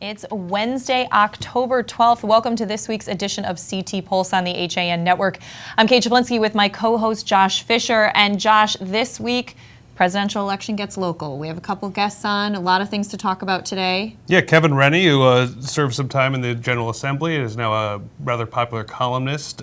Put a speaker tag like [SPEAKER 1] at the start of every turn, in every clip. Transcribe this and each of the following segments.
[SPEAKER 1] It's Wednesday, October 12th. Welcome to this week's edition of CT Pulse on the HAN Network. I'm Kate Czaplinski with my co-host Josh Fisher. And Josh, this week, presidential election gets local. We have a couple guests on, a lot of things to talk about today.
[SPEAKER 2] Yeah, Kevin Rennie, who served some time in the General Assembly and is now a rather popular columnist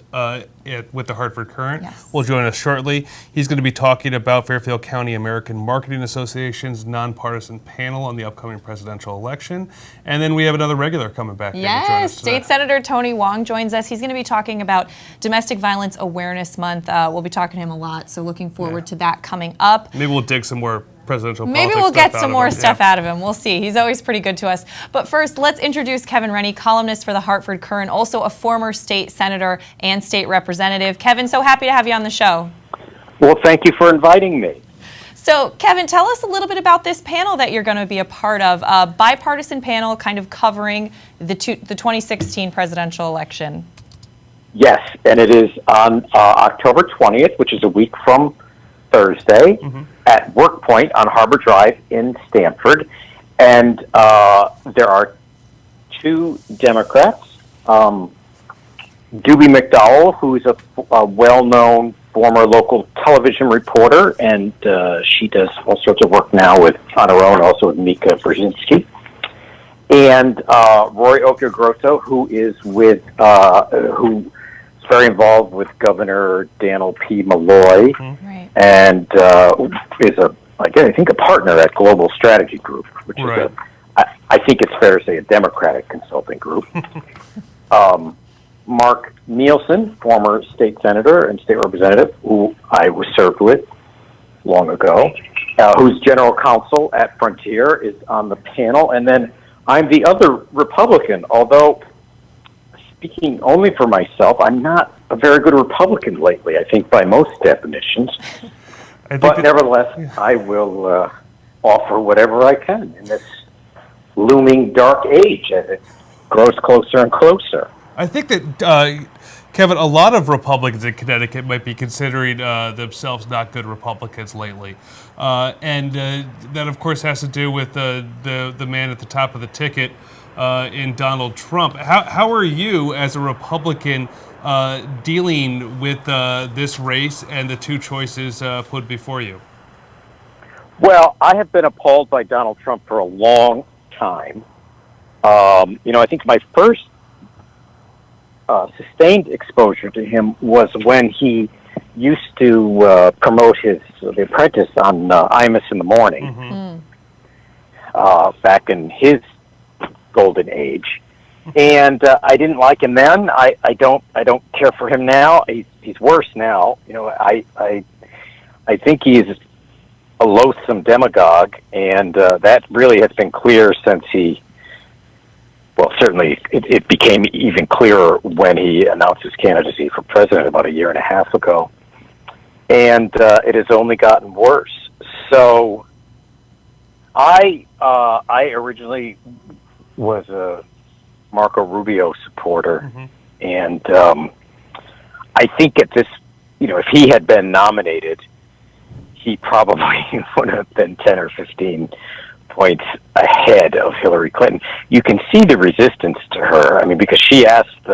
[SPEAKER 2] with the Hartford Courant, will join us shortly. He's going to be talking about Fairfield County American Marketing Association's nonpartisan panel on the upcoming presidential election. And then we have another regular coming back.
[SPEAKER 1] Yes, State Senator Tony Wong joins us. He's going to be talking about Domestic Violence Awareness Month. We'll be talking to him a lot, so looking forward to that coming up.
[SPEAKER 2] Maybe we'll dig some more presidential
[SPEAKER 1] politics. Maybe we'll get some more stuff out of him. We'll see. He's always pretty good to us. But first, let's introduce Kevin Rennie, columnist for the Hartford Courant, also a former state senator and state representative. Kevin, so happy to have you on the show.
[SPEAKER 3] Well, thank you for inviting me.
[SPEAKER 1] So, Kevin, tell us a little bit about this panel that you're going to be a part of. A bipartisan panel kind of covering the 2016 presidential election.
[SPEAKER 3] Yes, and it is on October 20th, which is a week from Thursday, at Work Point on Harbor Drive in Stamford. And there are two Democrats, Doobie McDowell, who is a well-known former local television reporter, and she does all sorts of work now on her own, also with Mika Brzezinski. And Roy Occhiogrosso, who is who is very involved with Governor Daniel P. Malloy, and is I think a partner at Global Strategy Group, which is I think it's fair to say a Democratic consulting group. Mark Nielsen, former state senator and state representative, who I was served with long ago, who's general counsel at Frontier, is on the panel. And then I'm the other Republican, although speaking only for myself, I'm not a very good Republican lately, I think, by most definitions. But nevertheless, I will offer whatever I can in this looming dark age as it grows closer and closer.
[SPEAKER 2] I think that, Kevin, a lot of Republicans in Connecticut might be considering themselves not good Republicans lately. And that, of course, has to do with the man at the top of the ticket in Donald Trump. How are you, as a Republican, dealing with this race and the two choices put before you?
[SPEAKER 3] Well, I have been appalled by Donald Trump for a long time. I think my first sustained exposure to him was when he used to promote The Apprentice on Imus in the Morning, back in his golden age. And I didn't like him then. I don't care for him now. He's worse now. I think he's a loathsome demagogue, and that really has been clear since certainly it became even clearer when he announced his candidacy for president about a year and a half ago. And it has only gotten worse. So I originally was a Marco Rubio supporter, and I think at this, if he had been nominated, he probably would have been 10 or 15 points ahead of Hillary Clinton. You can see the resistance to her. I mean, because she asked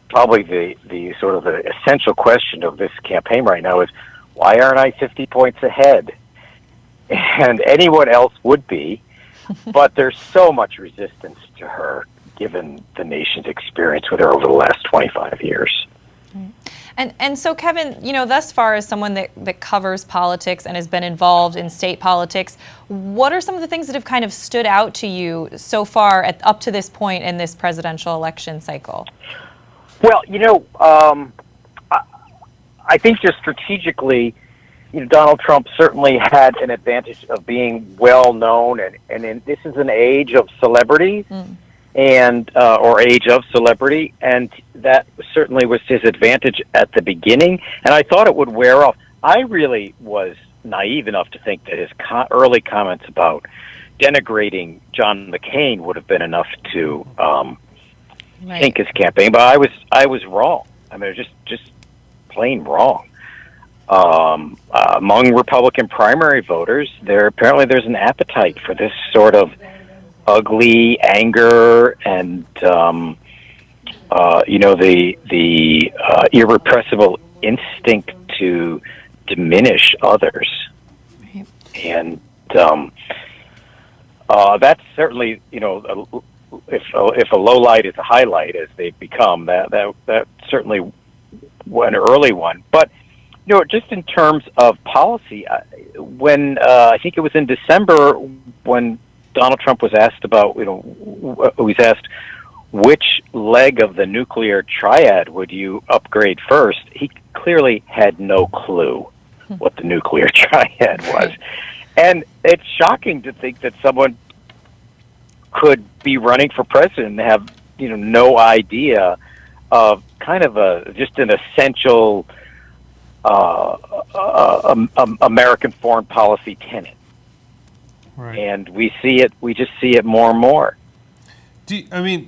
[SPEAKER 3] probably the sort of the essential question of this campaign right now is, why aren't I 50 points ahead? And anyone else would be, but there's so much resistance to her given the nation's experience with her over the last 25 years.
[SPEAKER 1] And so, Kevin, thus far as someone that covers politics and has been involved in state politics, what are some of the things that have kind of stood out to you so far up to this point in this presidential election cycle?
[SPEAKER 3] Well, I think just strategically, Donald Trump certainly had an advantage of being well known, and this is an age of celebrity. Or age of celebrity, and that certainly was his advantage at the beginning, and I thought it would wear off. I really was naive enough to think that his early comments about denigrating John McCain would have been enough to sink his campaign, but I was wrong. I mean, it was just plain wrong. Among Republican primary voters, there's an appetite for this sort of ugly anger and the irrepressible instinct to diminish others.
[SPEAKER 1] Right.
[SPEAKER 3] And that's certainly, if a low light is a highlight, as they've become, that certainly an early one. But just in terms of policy, when I think it was in December when Donald Trump was asked about, which leg of the nuclear triad would you upgrade first, he clearly had no clue what the nuclear triad was. And it's shocking to think that someone could be running for president and have, no idea of kind of just an essential American foreign policy tenet.
[SPEAKER 2] Right.
[SPEAKER 3] And we just see it more and more.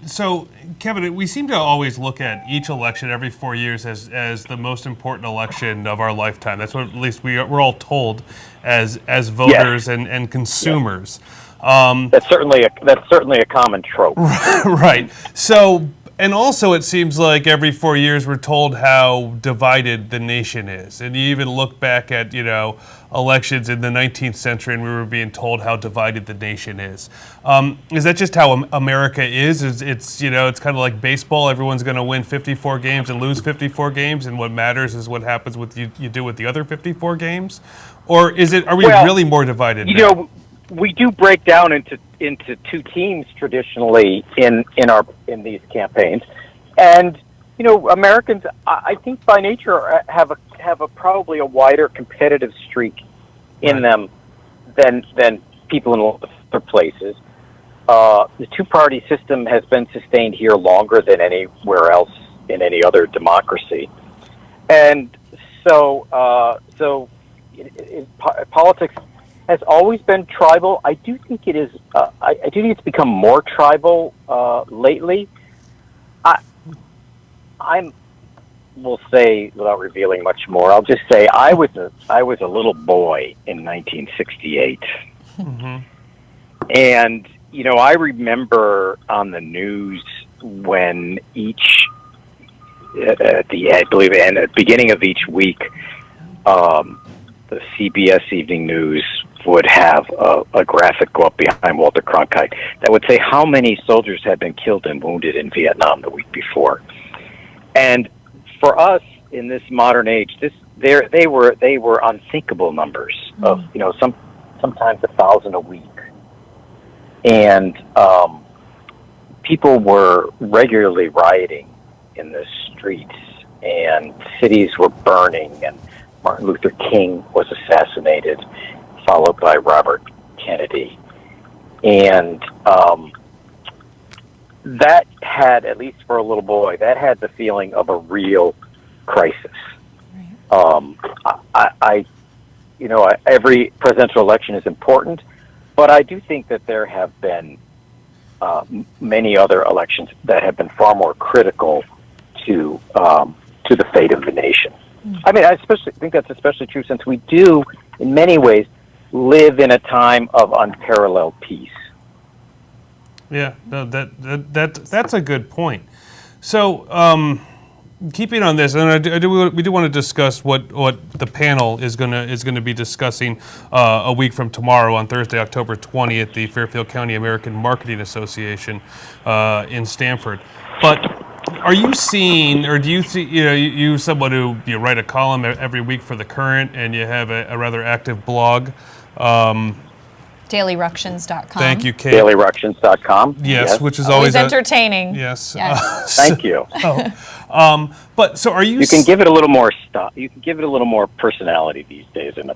[SPEAKER 2] So Kevin, we seem to always look at each election every 4 years as the most important election of our lifetime. That's what at least we're all told as voters and consumers.
[SPEAKER 3] That's certainly a common trope.
[SPEAKER 2] Right. So, and also it seems like every 4 years we're told how divided the nation is. And you even look back at, elections in the 19th century and we were being told how divided the nation is. Is that just how America is? It's kind of like baseball. Everyone's going to win 54 games and lose 54 games, and what matters is what happens with you do with the other 54 games? Or are we really more divided now?
[SPEAKER 3] We do break down into two teams traditionally in these campaigns, and Americans, I think by nature have probably a wider competitive streak in them than people in other places. The two-party system has been sustained here longer than anywhere else in any other democracy, and so politics has always been tribal. I do think it is. I do think it's become more tribal lately. Will say, without revealing much more, I'll just say I was a little boy in 1968, and I remember on the news when at the beginning of each week, the CBS Evening News would have a graphic go up behind Walter Cronkite that would say how many soldiers had been killed and wounded in Vietnam the week before. And for us in this modern age, they were unthinkable numbers of sometimes 1,000 a week, and people were regularly rioting in the streets, and cities were burning, and Martin Luther King was assassinated, followed by Robert Kennedy, and that had, at least for a little boy, that had the feeling of a real crisis. Right. Every presidential election is important, but I do think that there have been many other elections that have been far more critical to the fate of the nation. I mean, I think that's especially true since we do, in many ways, live in a time of unparalleled peace.
[SPEAKER 2] Yeah, no, that's a good point. So, keeping on this, and we do want to discuss what the panel is gonna be discussing a week from tomorrow on Thursday, October 20th, the Fairfield County American Marketing Association in Stamford. But are you seeing, or do you see, you someone who write a column every week for The Current, and you have a rather active blog.
[SPEAKER 1] DailyRuctions.com.
[SPEAKER 2] Thank you, Kate.
[SPEAKER 3] DailyRuctions.com.
[SPEAKER 2] Yes, which is always
[SPEAKER 1] entertaining.
[SPEAKER 2] Yes.
[SPEAKER 3] Thank you.
[SPEAKER 2] But so are you?
[SPEAKER 3] You can give it a little more stuff. You can give it a little more personality these days in the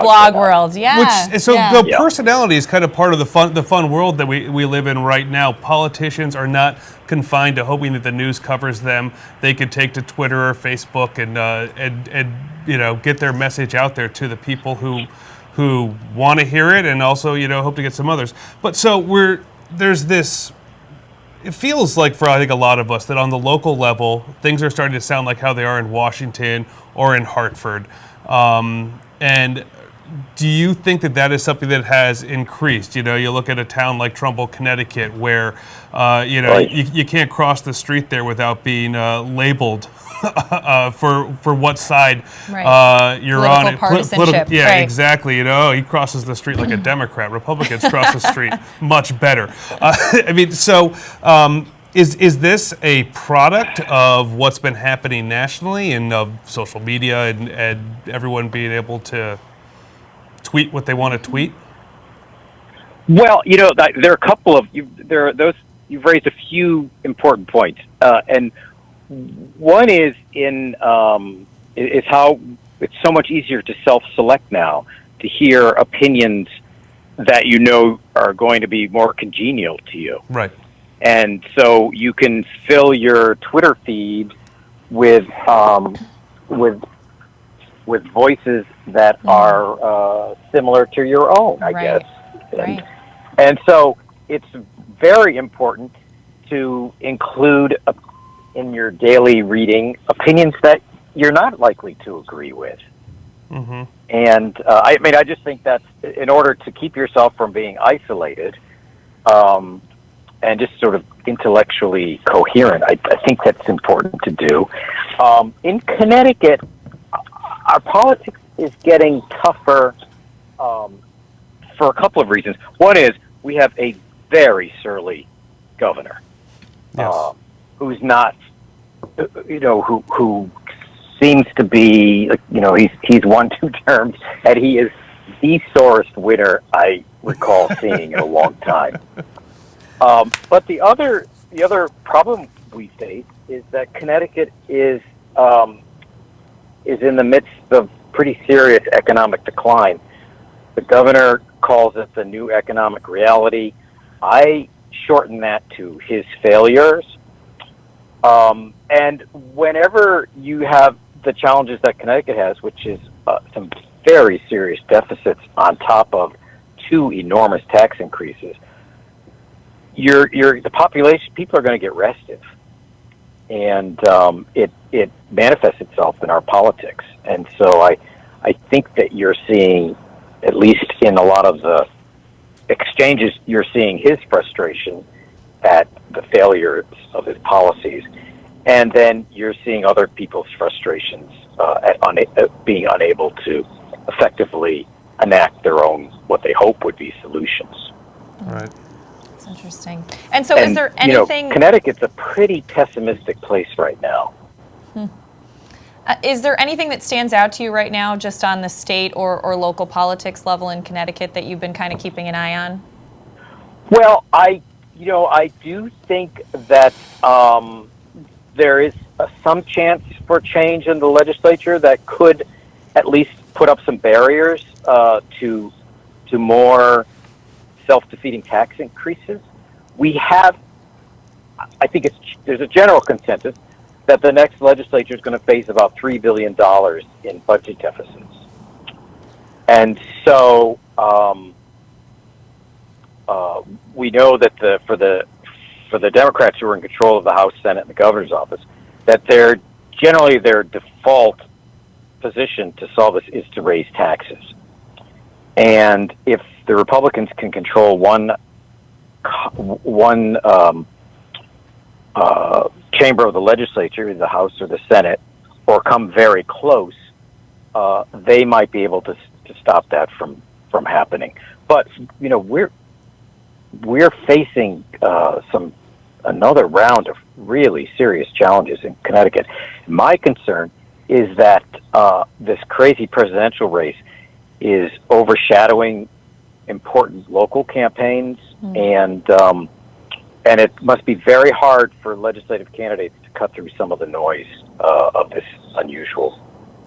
[SPEAKER 1] blog world. Yeah.
[SPEAKER 2] The personality is kind of part of the fun world that we live in right now. Politicians are not confined to hoping that the news covers them. They could take to Twitter or Facebook and get their message out there to the people who want to hear it, and also hope to get some others. But so there's this. It feels like for I think a lot of us that on the local level things are starting to sound like how they are in Washington or in Hartford, and do you think that that is something that has increased? You know, you look at a town like Trumbull, Connecticut, where
[SPEAKER 3] Right.
[SPEAKER 2] you can't cross the street there without being labeled for what side you're
[SPEAKER 1] Political
[SPEAKER 2] on.
[SPEAKER 1] partisanship,
[SPEAKER 2] Yeah,
[SPEAKER 1] right.
[SPEAKER 2] exactly. You know, he crosses the street like a Democrat. Republicans cross the street much better. I mean, so. Is this a product of what's been happening nationally and of social media and everyone being able to tweet what they want to tweet?
[SPEAKER 3] Well, there are a couple of you've raised a few important points, and one is is how it's so much easier to self-select now to hear opinions that are going to be more congenial to you.
[SPEAKER 2] Right.
[SPEAKER 3] And so you can fill your Twitter feed with voices that are similar to your own, I guess. And so it's very important to include in your daily reading opinions that you're not likely to agree with.
[SPEAKER 2] Mm-hmm.
[SPEAKER 3] And I just think that's in order to keep yourself from being isolated. And just sort of intellectually coherent. I think that's important to do. In Connecticut, our politics is getting tougher for a couple of reasons. One is we have a very surly governor,
[SPEAKER 2] Yes.
[SPEAKER 3] who's not, who seems to be, he's won 2 terms, and he is the sorest winner I recall seeing in a long time. But the other problem we face is that Connecticut is in the midst of pretty serious economic decline. The governor calls it the new economic reality. I shorten that to his failures. And whenever you have the challenges that Connecticut has, which is some very serious deficits on top of 2 enormous tax increases, the population, people are going to get restive, and it manifests itself in our politics. And so I think that you're seeing, at least in a lot of the exchanges, you're seeing his frustration at the failures of his policies, and then you're seeing other people's frustrations at being unable to effectively enact their own, what they hope would be, solutions.
[SPEAKER 2] Right.
[SPEAKER 1] That's interesting. And so is there anything...
[SPEAKER 3] Connecticut's a pretty pessimistic place right now.
[SPEAKER 1] Is there anything that stands out to you right now just on the state or local politics level in Connecticut that you've been kind of keeping an eye on?
[SPEAKER 3] Well, I do think that there is some chance for change in the legislature that could at least put up some barriers to more self-defeating tax increases. I think there's a general consensus that the next legislature is going to face about $3 billion in budget deficits. And so we know that for the Democrats who are in control of the House, Senate, and the governor's office, that their default position to solve this is to raise taxes. And if the Republicans can control one chamber of the legislature, the House or the Senate, or come very close, they might be able to stop that from happening. But we're facing another round of really serious challenges in Connecticut. My concern is that this crazy presidential race is overshadowing important local campaigns, and it must be very hard for legislative candidates to cut through some of the noise of this unusual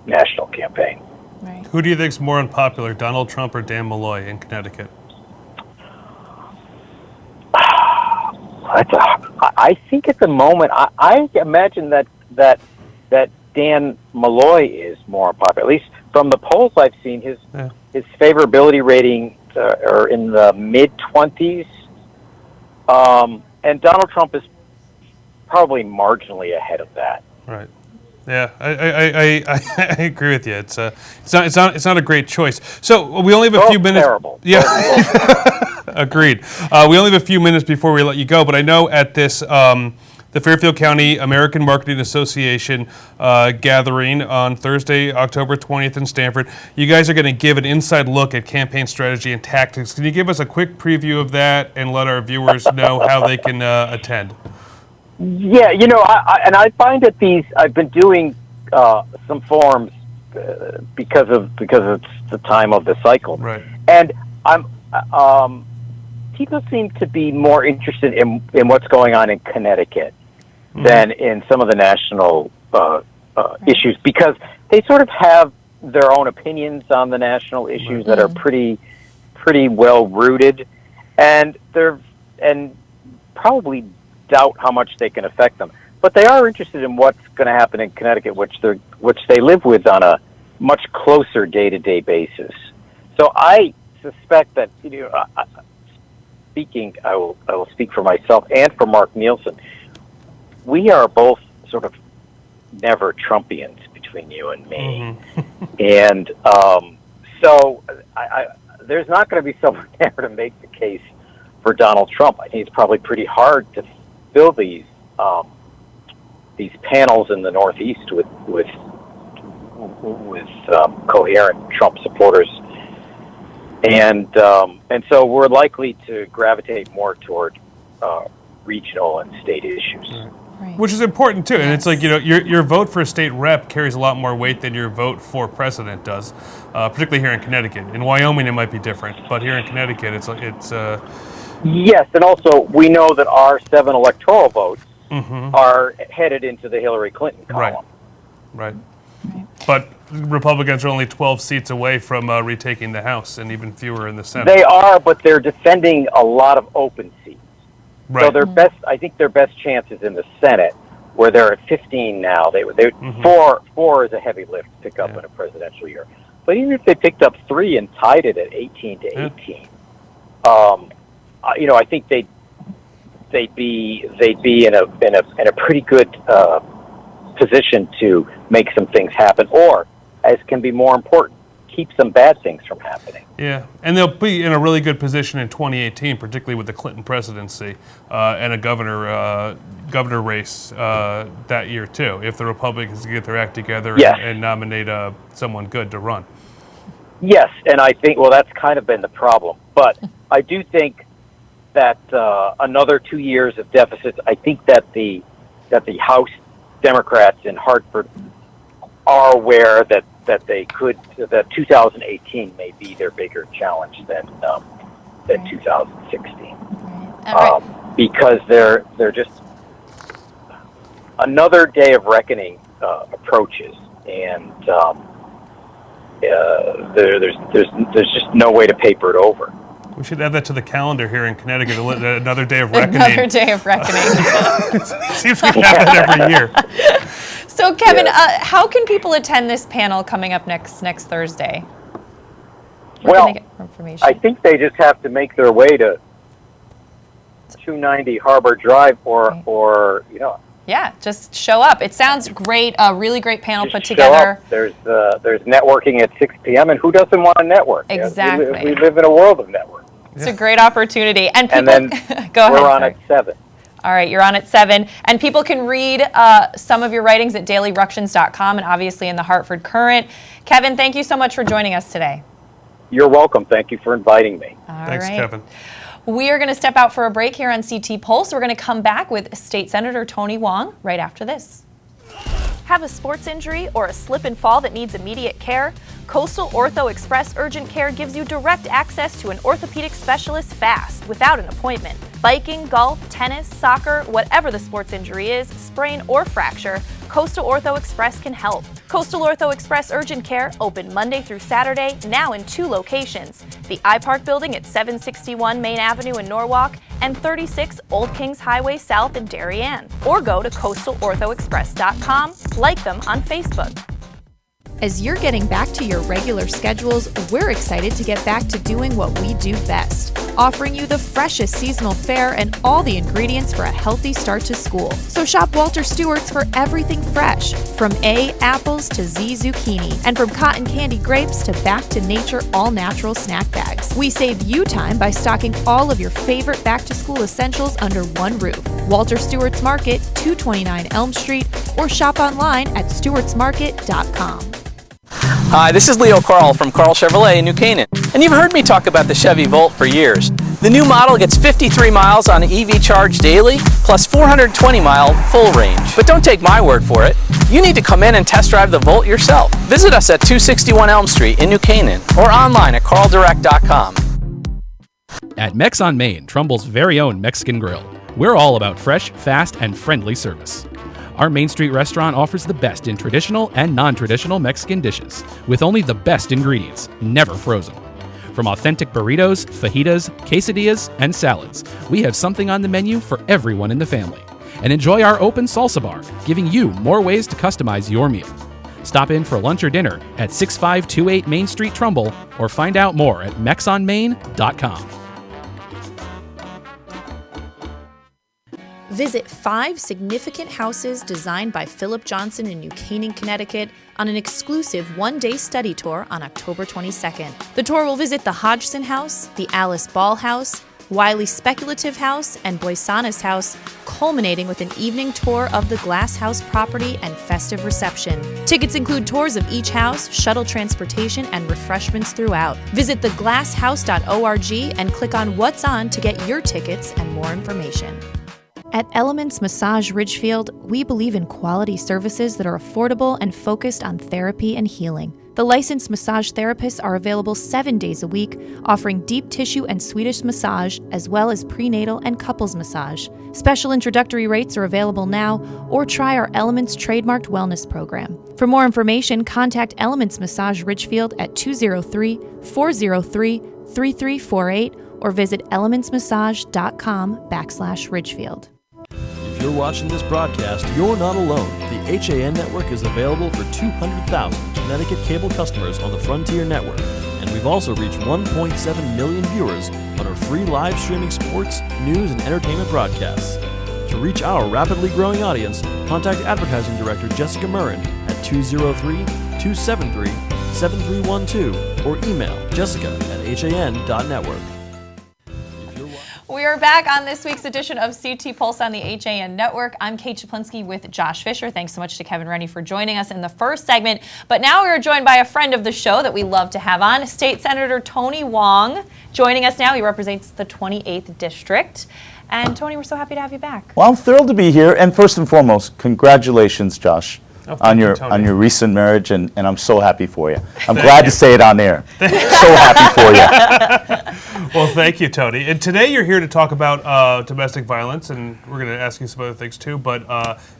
[SPEAKER 3] national campaign.
[SPEAKER 1] Right.
[SPEAKER 2] Who do you think is more unpopular, Donald Trump or Dan Malloy in Connecticut?
[SPEAKER 3] I think at the moment, I imagine that Dan Malloy is more unpopular. At least from the polls I've seen, his favorability rating are in the mid-20s. And Donald Trump is probably marginally ahead of that.
[SPEAKER 2] Right. Yeah, I agree with you. It's not a great choice. So we only have a few minutes.
[SPEAKER 3] Terrible.
[SPEAKER 2] Yeah, agreed. We only have a few minutes before we let you go, but I know at this the Fairfield County American Marketing Association gathering on Thursday, October 20th in Stamford, you guys are going to give an inside look at campaign strategy and tactics. Can you give us a quick preview of that and let our viewers know how they can attend?
[SPEAKER 3] Yeah, I find that I've been doing some forums because it's the time of the cycle,
[SPEAKER 2] right?
[SPEAKER 3] And people seem to be more interested in what's going on in Connecticut than in some of the national issues, because they sort of have their own opinions on the national issues that are pretty well rooted, and probably doubt how much they can affect them. But they are interested in what's going to happen in Connecticut, which they live with on a much closer day-to-day basis. So I suspect that I will speak for myself and for Mark Nielsen. We are both sort of never Trumpians between you and me, and so there's not going to be someone there to make the case for Donald Trump. I think it's probably pretty hard to fill these panels in the Northeast with coherent Trump supporters. And so we're likely to gravitate more toward regional and state issues.
[SPEAKER 1] Right.
[SPEAKER 2] Which is important too, and it's like your vote for a state rep carries a lot more weight than your vote for president does, particularly here in Connecticut. In Wyoming, it might be different, but here in Connecticut, it's.
[SPEAKER 3] Yes, and also we know that our 7 electoral votes are headed into the Hillary Clinton column.
[SPEAKER 2] Right. But Republicans are only 12 seats away from retaking the House, and even fewer in the Senate.
[SPEAKER 3] They are, but they're defending a lot of open seats.
[SPEAKER 2] Right.
[SPEAKER 3] So I think their best chance is in the Senate, where they're at 15 now. Four is a heavy lift to pick up in a presidential year. But even if they picked up 3 and tied it at 18 to 18, I think they'd be in a pretty good position to make some things happen, or, as can be more important, keep some bad things from happening.
[SPEAKER 2] Yeah, and they'll be in a really good position in 2018, particularly with the Clinton presidency and a governor race that year too, if the Republicans get their act together and nominate someone good to run.
[SPEAKER 3] Yes, and I think, that's kind of been the problem. But I do think that another 2 years of deficits, I think that the House Democrats in Hartford are aware that 2018 may be their bigger challenge than 2016, because they're just another day of reckoning approaches, and there's just no way to paper it over.
[SPEAKER 2] We should add that to the calendar here in Connecticut. Another day of reckoning.
[SPEAKER 1] Another day of reckoning.
[SPEAKER 2] Seems we have that every year.
[SPEAKER 1] So, Kevin, how can people attend this panel coming up next Thursday? Where can they get more information?
[SPEAKER 3] I think they just have to make their way to 290 Harbor Drive, or
[SPEAKER 1] Yeah, just show up. It sounds great. A really great panel put together.
[SPEAKER 3] There's networking at 6 p.m. and who doesn't want to network?
[SPEAKER 1] Exactly.
[SPEAKER 3] We live in a world of network.
[SPEAKER 1] It's a great opportunity. And people,
[SPEAKER 3] then
[SPEAKER 1] go ahead.
[SPEAKER 3] We're on at 7.
[SPEAKER 1] All right, you're on at 7. And people can read some of your writings at dailyructions.com and obviously in the Hartford Courant. Kevin, thank you so much for joining us today.
[SPEAKER 3] You're welcome. Thank you for inviting me.
[SPEAKER 2] Thanks, Kevin.
[SPEAKER 1] We are going to step out for a break here on CT Pulse. We're going to come back with State Senator Tony Wong right after this. Have a sports injury or a slip and fall that needs immediate care? Coastal Ortho Express Urgent Care gives you direct access to an orthopedic specialist fast, without an appointment. Biking, golf, tennis, soccer, whatever the sports injury is, sprain or fracture, Coastal Ortho Express can help. Coastal Ortho Express Urgent Care, open Monday through Saturday, now in 2 locations. The iPark building at 761 Main Avenue in Norwalk and 36 Old Kings Highway South in Darien. Or go to coastalorthoexpress.com, like them on Facebook.
[SPEAKER 4] As you're getting back to your regular schedules, we're excited to get back to doing what we do best:
[SPEAKER 1] offering you the freshest seasonal fare and all the ingredients for a healthy start to school. So shop Walter Stewart's for everything fresh, from A, apples to Z, zucchini, and from cotton candy grapes to back to nature all-natural snack bags. We save you time by stocking all of your favorite back-to-school essentials under one roof. Walter Stewart's Market, 229 Elm Street, or shop online at stewartsmarket.com.
[SPEAKER 4] Hi, this is Leo Carl from Carl Chevrolet in New Canaan, and you've heard me talk about the Chevy Volt for years. The new model gets 53 miles on EV charge daily, plus 420-mile full range. But don't take my word for it. You need to come in and test drive the Volt yourself. Visit us at 261 Elm Street in New Canaan or online at carldirect.com.
[SPEAKER 5] At Mex on Main, Trumbull's very own Mexican grill, we're all about fresh, fast, and friendly service. Our Main Street restaurant offers the best in traditional and non-traditional Mexican dishes, with only the best ingredients, never frozen. From authentic burritos, fajitas, quesadillas, and salads, we have something on the menu for everyone in the family. And enjoy our open salsa bar, giving you more ways to customize your meal. Stop in for lunch or dinner at 6528 Main Street, Trumbull, or find out more at mexonmain.com.
[SPEAKER 1] Visit 5 significant houses designed by Philip Johnson in New Canaan, Connecticut on an exclusive one-day study tour on October 22nd. The tour will visit the Hodgson House, the Alice Ball House, Wiley Speculative House, and Boisana's House, culminating with an evening tour of the Glass House property and festive reception. Tickets include tours of each house, shuttle transportation, and refreshments throughout. Visit theglasshouse.org and click on What's On to get your tickets and more information. At Elements Massage Ridgefield, we believe in quality services that are affordable and focused on therapy and healing. The licensed massage therapists are available 7 days a week, offering deep tissue and Swedish massage, as well as prenatal and couples massage. Special introductory rates are available now, or try our Elements trademarked wellness program. For more information, contact Elements Massage Ridgefield at 203-403-3348 or visit elementsmassage.com/Ridgefield.
[SPEAKER 6] If you're watching this broadcast, you're not alone. The HAN network is available for 200,000 Connecticut cable customers on the Frontier network, and we've also reached 1.7 million viewers on our free live streaming sports, news, and entertainment broadcasts. To reach our rapidly growing audience, contact Advertising Director Jessica Murrin at 203-273-7312 or email jessica@han.network.
[SPEAKER 1] We are back on this week's edition of CT Pulse on the HAN Network. I'm Kate Czaplinski with Josh Fisher. Thanks so much to Kevin Rennie for joining us in the first segment. But now we are joined by a friend of the show that we love to have on, State Senator Tony Wong. Joining us now, he represents the 28th District. And Tony, we're so happy to have you back.
[SPEAKER 7] Well, I'm thrilled to be here. And first and foremost, congratulations, Josh, on your recent marriage, and I'm so happy for you. I'm glad to say it on air. So happy for you.
[SPEAKER 2] Well, thank you, Tony. And today you're here to talk about domestic violence, and we're going to ask you some other things too, but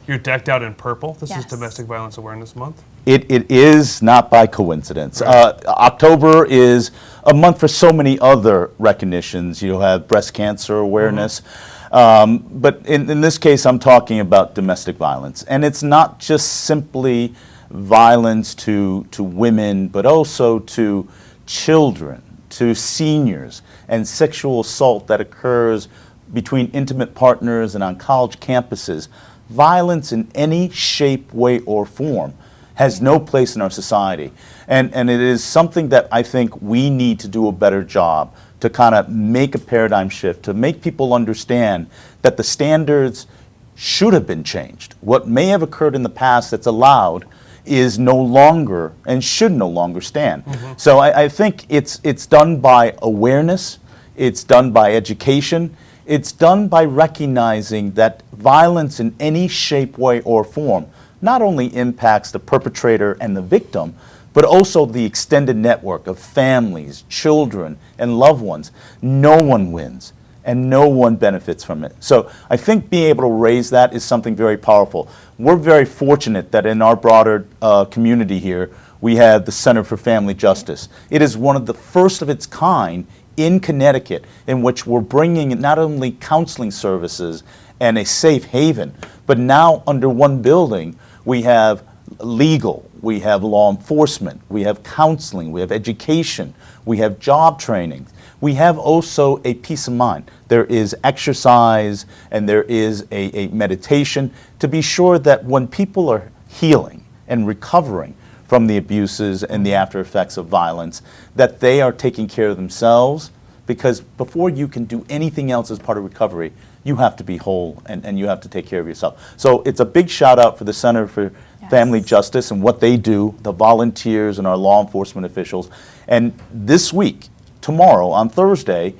[SPEAKER 2] you're decked out in purple. This is Domestic Violence Awareness Month. It is not by coincidence. Right.
[SPEAKER 7] October is a month for so many other recognitions. You have breast cancer awareness. But in this case, I'm talking about domestic violence. And it's not just simply violence to women, but also to children, to seniors, and sexual assault that occurs between intimate partners and on college campuses. Violence in any shape, way, or form has no place in our society. And it is something that I think we need to do a better job to kind of make a paradigm shift, to make people understand that the standards should have been changed. What may have occurred in the past that's allowed is no longer and should no longer stand. So I think it's done by awareness, it's done by education, it's done by recognizing that violence in any shape, way, or form not only impacts the perpetrator and the victim, but also the extended network of families, children, and loved ones. No one wins, and no one benefits from it. So I think being able to raise that is something very powerful. We're very fortunate that in our broader community here, we have the Center for Family Justice. It is one of the first of its kind in Connecticut in which we're bringing not only counseling services and a safe haven, but now under one building, we have legal, We have law enforcement. We have counseling. We have education. We have job training. We have also a peace of mind. There is exercise and there is a meditation to be sure that when people are healing and recovering from the abuses and the after effects of violence, that they are taking care of themselves, because before you can do anything else as part of recovery, you have to be whole and you have to take care of yourself. So it's a big shout out for the Center for Family Justice and what they do, the volunteers and our law enforcement officials. And this week, tomorrow, on Thursday,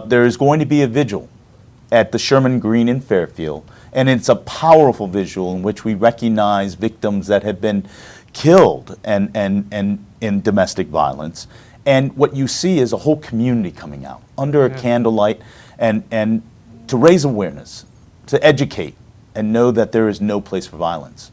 [SPEAKER 7] there is going to be a vigil at the Sherman Green in Fairfield. And it's a powerful visual in which we recognize victims that have been killed and in domestic violence. And what you see is a whole community coming out under a candlelight and to raise awareness, to educate, and know that there is no place for violence.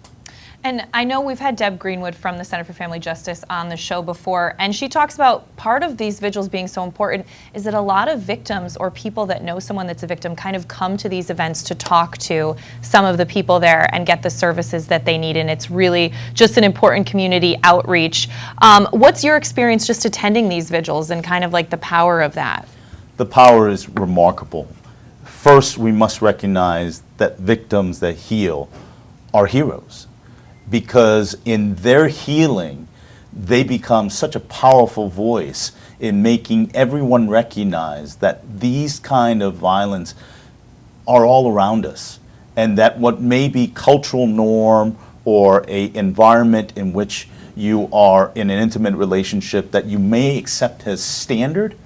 [SPEAKER 1] And I know we've had Deb Greenwood from the Center for Family Justice on the show before, and she talks about part of these vigils being so important is that a lot of victims or people that know someone that's a victim kind of come to these events to talk to some of the people there and get the services that they need, and it's really just an important community outreach. What's your experience just attending these vigils and kind of like the power of that?
[SPEAKER 7] The power is remarkable. First, we must recognize that victims that heal are heroes, because in their healing, they become such a powerful voice in making everyone recognize that these kind of violence are all around us, and that what may be cultural norm or a environment in which you are in an intimate relationship that you may accept as standard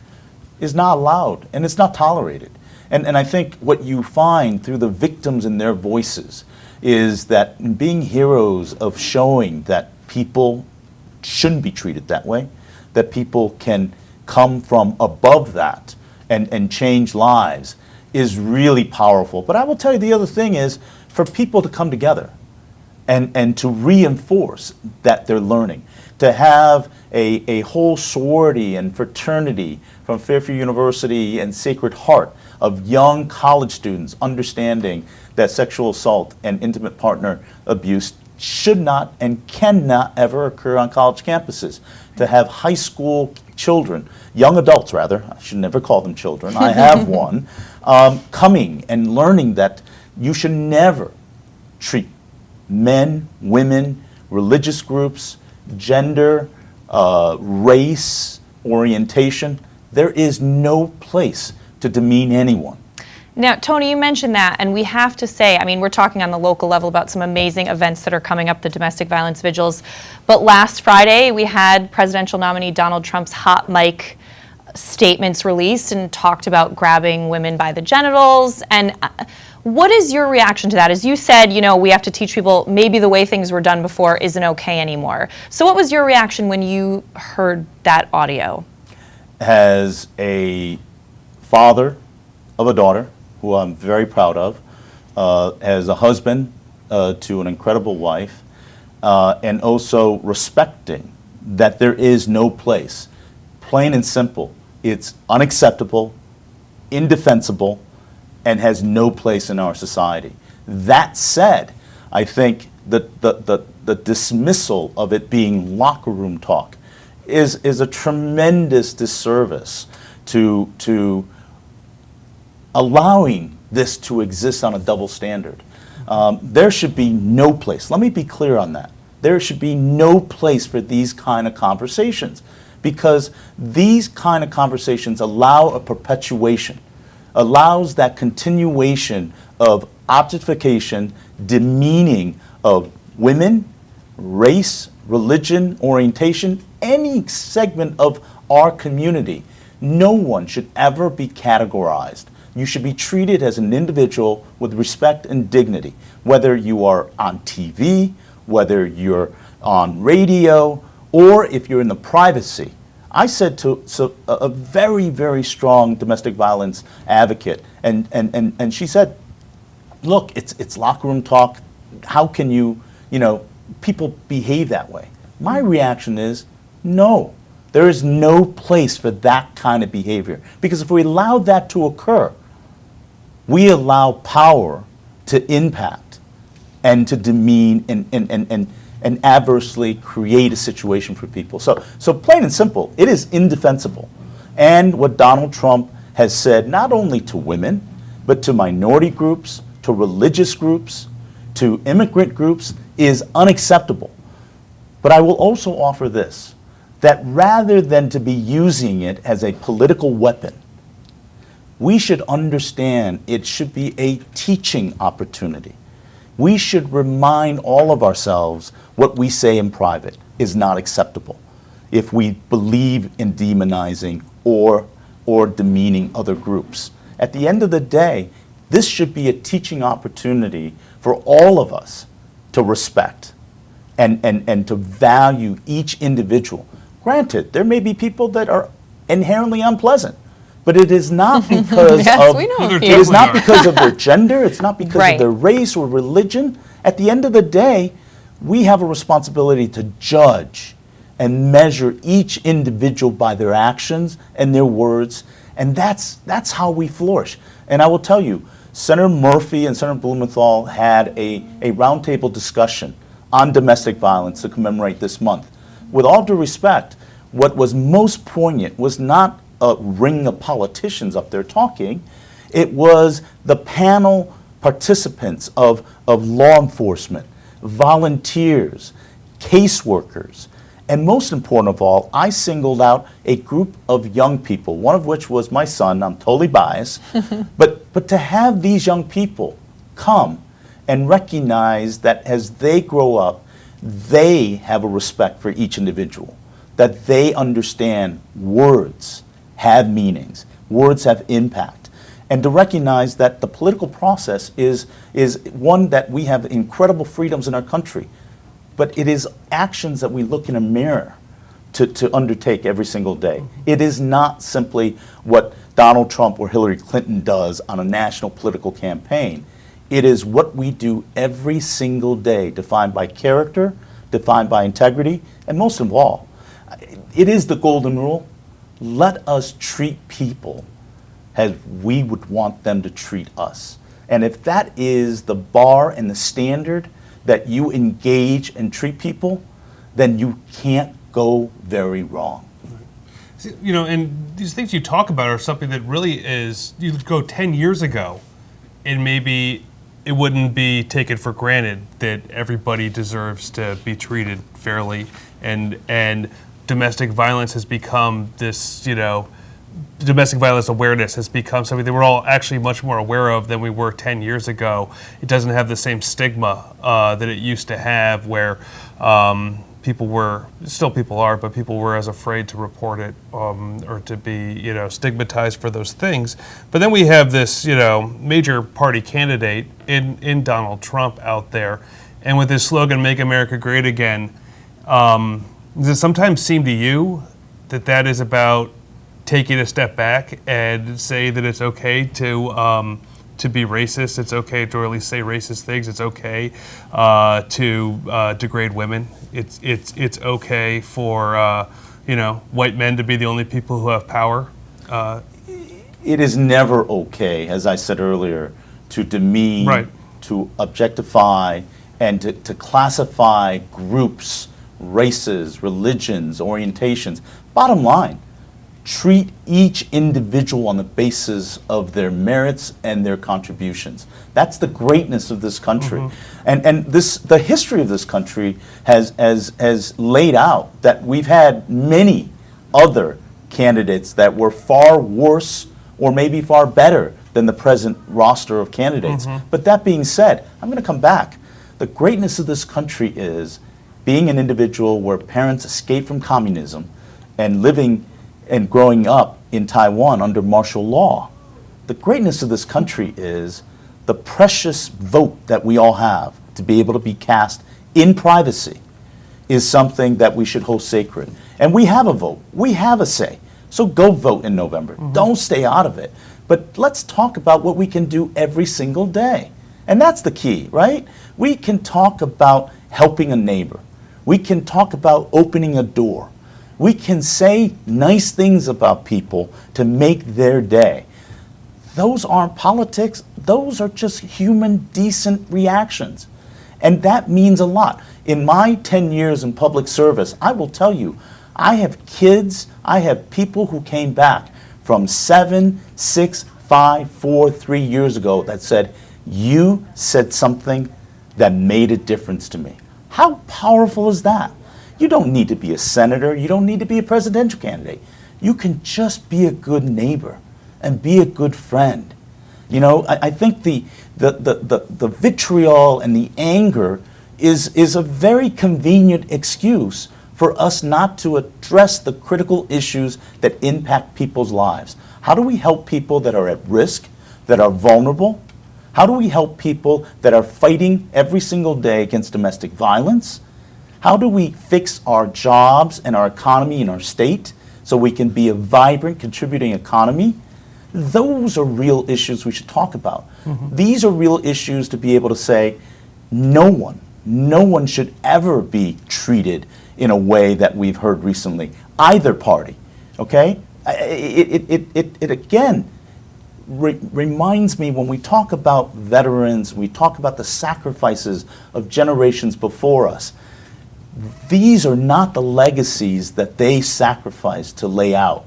[SPEAKER 7] is not allowed and it's not tolerated. And I think what you find through the victims and their voices is that being heroes of showing that people shouldn't be treated that way, that people can come from above that and change lives is really powerful. But I will tell you the other thing is for people to come together and to reinforce that they're learning, to have a whole sorority and fraternity from Fairfield University and Sacred Heart of young college students understanding that sexual assault and intimate partner abuse should not and cannot ever occur on college campuses. To have high school children, young adults rather, I should never call them children, I have one, coming and learning that you should never treat men, women, religious groups, gender, race, orientation. There is no place to demean anyone.
[SPEAKER 1] Now, Tony, you mentioned that, and we have to say, I mean, we're talking on the local level about some amazing events that are coming up, the domestic violence vigils, but last Friday we had presidential nominee Donald Trump's hot mic statements released and talked about grabbing women by the genitals. And what is your reaction to that? As you said, you know, we have to teach people maybe the way things were done before isn't okay anymore. So what was your reaction when you heard that audio?
[SPEAKER 7] As a father of a daughter, who I'm very proud of, as a husband to an incredible wife, and also respecting that there is no place. Plain and simple, it's unacceptable, indefensible, and has no place in our society. That said, I think that the dismissal of it being locker room talk is a tremendous disservice to allowing this to exist on a double standard. There should be no place. Let me be clear on that. There should be no place for these kind of conversations, because these kind of conversations allow a perpetuation, allows that continuation of objectification, demeaning of women, race, religion, orientation, any segment of our community. No one should ever be categorized. You should be treated as an individual with respect and dignity, whether you are on TV, whether you're on radio, or if you're in the privacy. I said to a very, very strong domestic violence advocate, and she said, look, it's locker room talk. How can people behave that way? My reaction is, no. There is no place for that kind of behavior. Because if we allow that to occur, we allow power to impact and to demean and and adversely create a situation for people. So plain and simple, it is indefensible. And what Donald Trump has said, not only to women, but to minority groups, to religious groups, to immigrant groups, is unacceptable. But I will also offer this, that rather than to be using it as a political weapon, we should understand it should be a teaching opportunity. We should remind all of ourselves what we say in private is not acceptable if we believe in demonizing or demeaning other groups. At the end of the day, this should be a teaching opportunity for all of us to respect and to value each individual. Granted, there may be people that are inherently unpleasant, but it is not because
[SPEAKER 1] Yes,
[SPEAKER 7] of
[SPEAKER 1] we know.
[SPEAKER 7] it is not because of their gender, it's not because
[SPEAKER 1] Right.
[SPEAKER 7] of their race or religion. At the end of the day, we have a responsibility to judge and measure each individual by their actions and their words, and that's how we flourish. And I will tell you, Senator Murphy and Senator Blumenthal had a roundtable discussion on domestic violence to commemorate this month. With all due respect, what was most poignant was not a ring of politicians up there talking. It was the panel participants of law enforcement, volunteers, caseworkers, and most important of all, I singled out a group of young people, one of which was my son. I'm totally biased, but to have these young people come and recognize that as they grow up, they have a respect for each individual, that they understand words have meanings, words have impact, and to recognize that the political process is one that we have incredible freedoms in our country, but it is actions that we look in a mirror to undertake every single day. It is not simply what Donald Trump or Hillary Clinton does on a national political campaign. It is what we do every single day, defined by character, defined by integrity, and most of all, it is the golden rule. Let us treat people as we would want them to treat us. And if that is the bar and the standard that you engage and treat people, then you can't go very wrong.
[SPEAKER 2] You know, and these things you talk about are something that really is, you could go 10 years ago and maybe it wouldn't be taken for granted that everybody deserves to be treated fairly, and domestic violence has become this, you know, domestic violence awareness has become something that we're all actually much more aware of than we were 10 years ago. It doesn't have the same stigma that it used to have, where people were, still people are, but people were as afraid to report it or to be, you know, stigmatized for those things. But then we have this, you know, major party candidate in Donald Trump out there, and with his slogan, "Make America Great Again," does it sometimes seem to you that that is about taking a step back and say that it's okay to be racist, it's okay to at least say racist things, it's okay to degrade women, it's okay for you know, white men to be the only people who have power?
[SPEAKER 7] It is never okay, as I said earlier, to demean,
[SPEAKER 2] Right.
[SPEAKER 7] to objectify, and to classify groups, races, religions, orientations. Bottom line, treat each individual on the basis of their merits and their contributions. That's the greatness of this country. And the history of this country has laid out that we've had many other candidates that were far worse or maybe far better than the present roster of candidates. But that being said, I'm going to come back. The greatness of this country is being an individual where parents escaped from communism and living and growing up in Taiwan under martial law. The greatness of this country is the precious vote that we all have to be able to be cast in privacy is something that we should hold sacred. And we have a vote. We have a say. So go vote in November. Don't stay out of it. But let's talk about what we can do every single day. And that's the key, right? We can talk about helping a neighbor. We can talk about opening a door. We can say nice things about people to make their day. Those aren't politics. Those are just human, decent reactions. And that means a lot. In my 10 years in public service, I will tell you, I have kids, I have people who came back from 7, 6, 5, 4, 3 years ago that said, you said something that made a difference to me. How powerful is that? You don't need to be a senator, you don't need to be a presidential candidate. You can just be a good neighbor and be a good friend. You know, I think the vitriol and the anger is a very convenient excuse for us not to address the critical issues that impact people's lives. How do we help people that are at risk, that are vulnerable? How do we help people that are fighting every single day against domestic violence? How do we fix our jobs and our economy in our state so we can be a vibrant, contributing economy? Those are real issues we should talk about. These are real issues to be able to say, no one should ever be treated in a way that we've heard recently, either party, okay? It again reminds me when we talk about veterans, we talk about the sacrifices of generations before us. These are not the legacies that they sacrificed to lay out.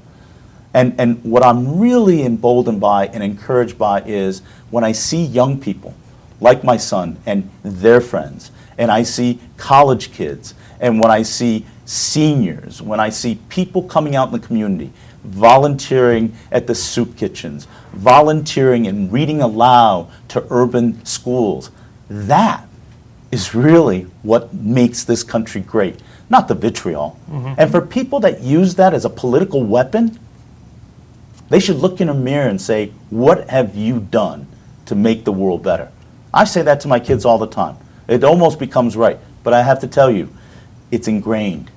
[SPEAKER 7] And what I'm really emboldened by and encouraged by is when I see young people like my son and their friends, and I see college kids, and when I see seniors, when I see people coming out in the community, volunteering at the soup kitchens, volunteering and reading aloud to urban schools, that is really what makes this country great, not the vitriol. And for people that use that as a political weapon, they should look in a mirror and say, what have you done to make the world better? I say that to my kids all the time. It almost becomes right. But I have to tell you, it's ingrained.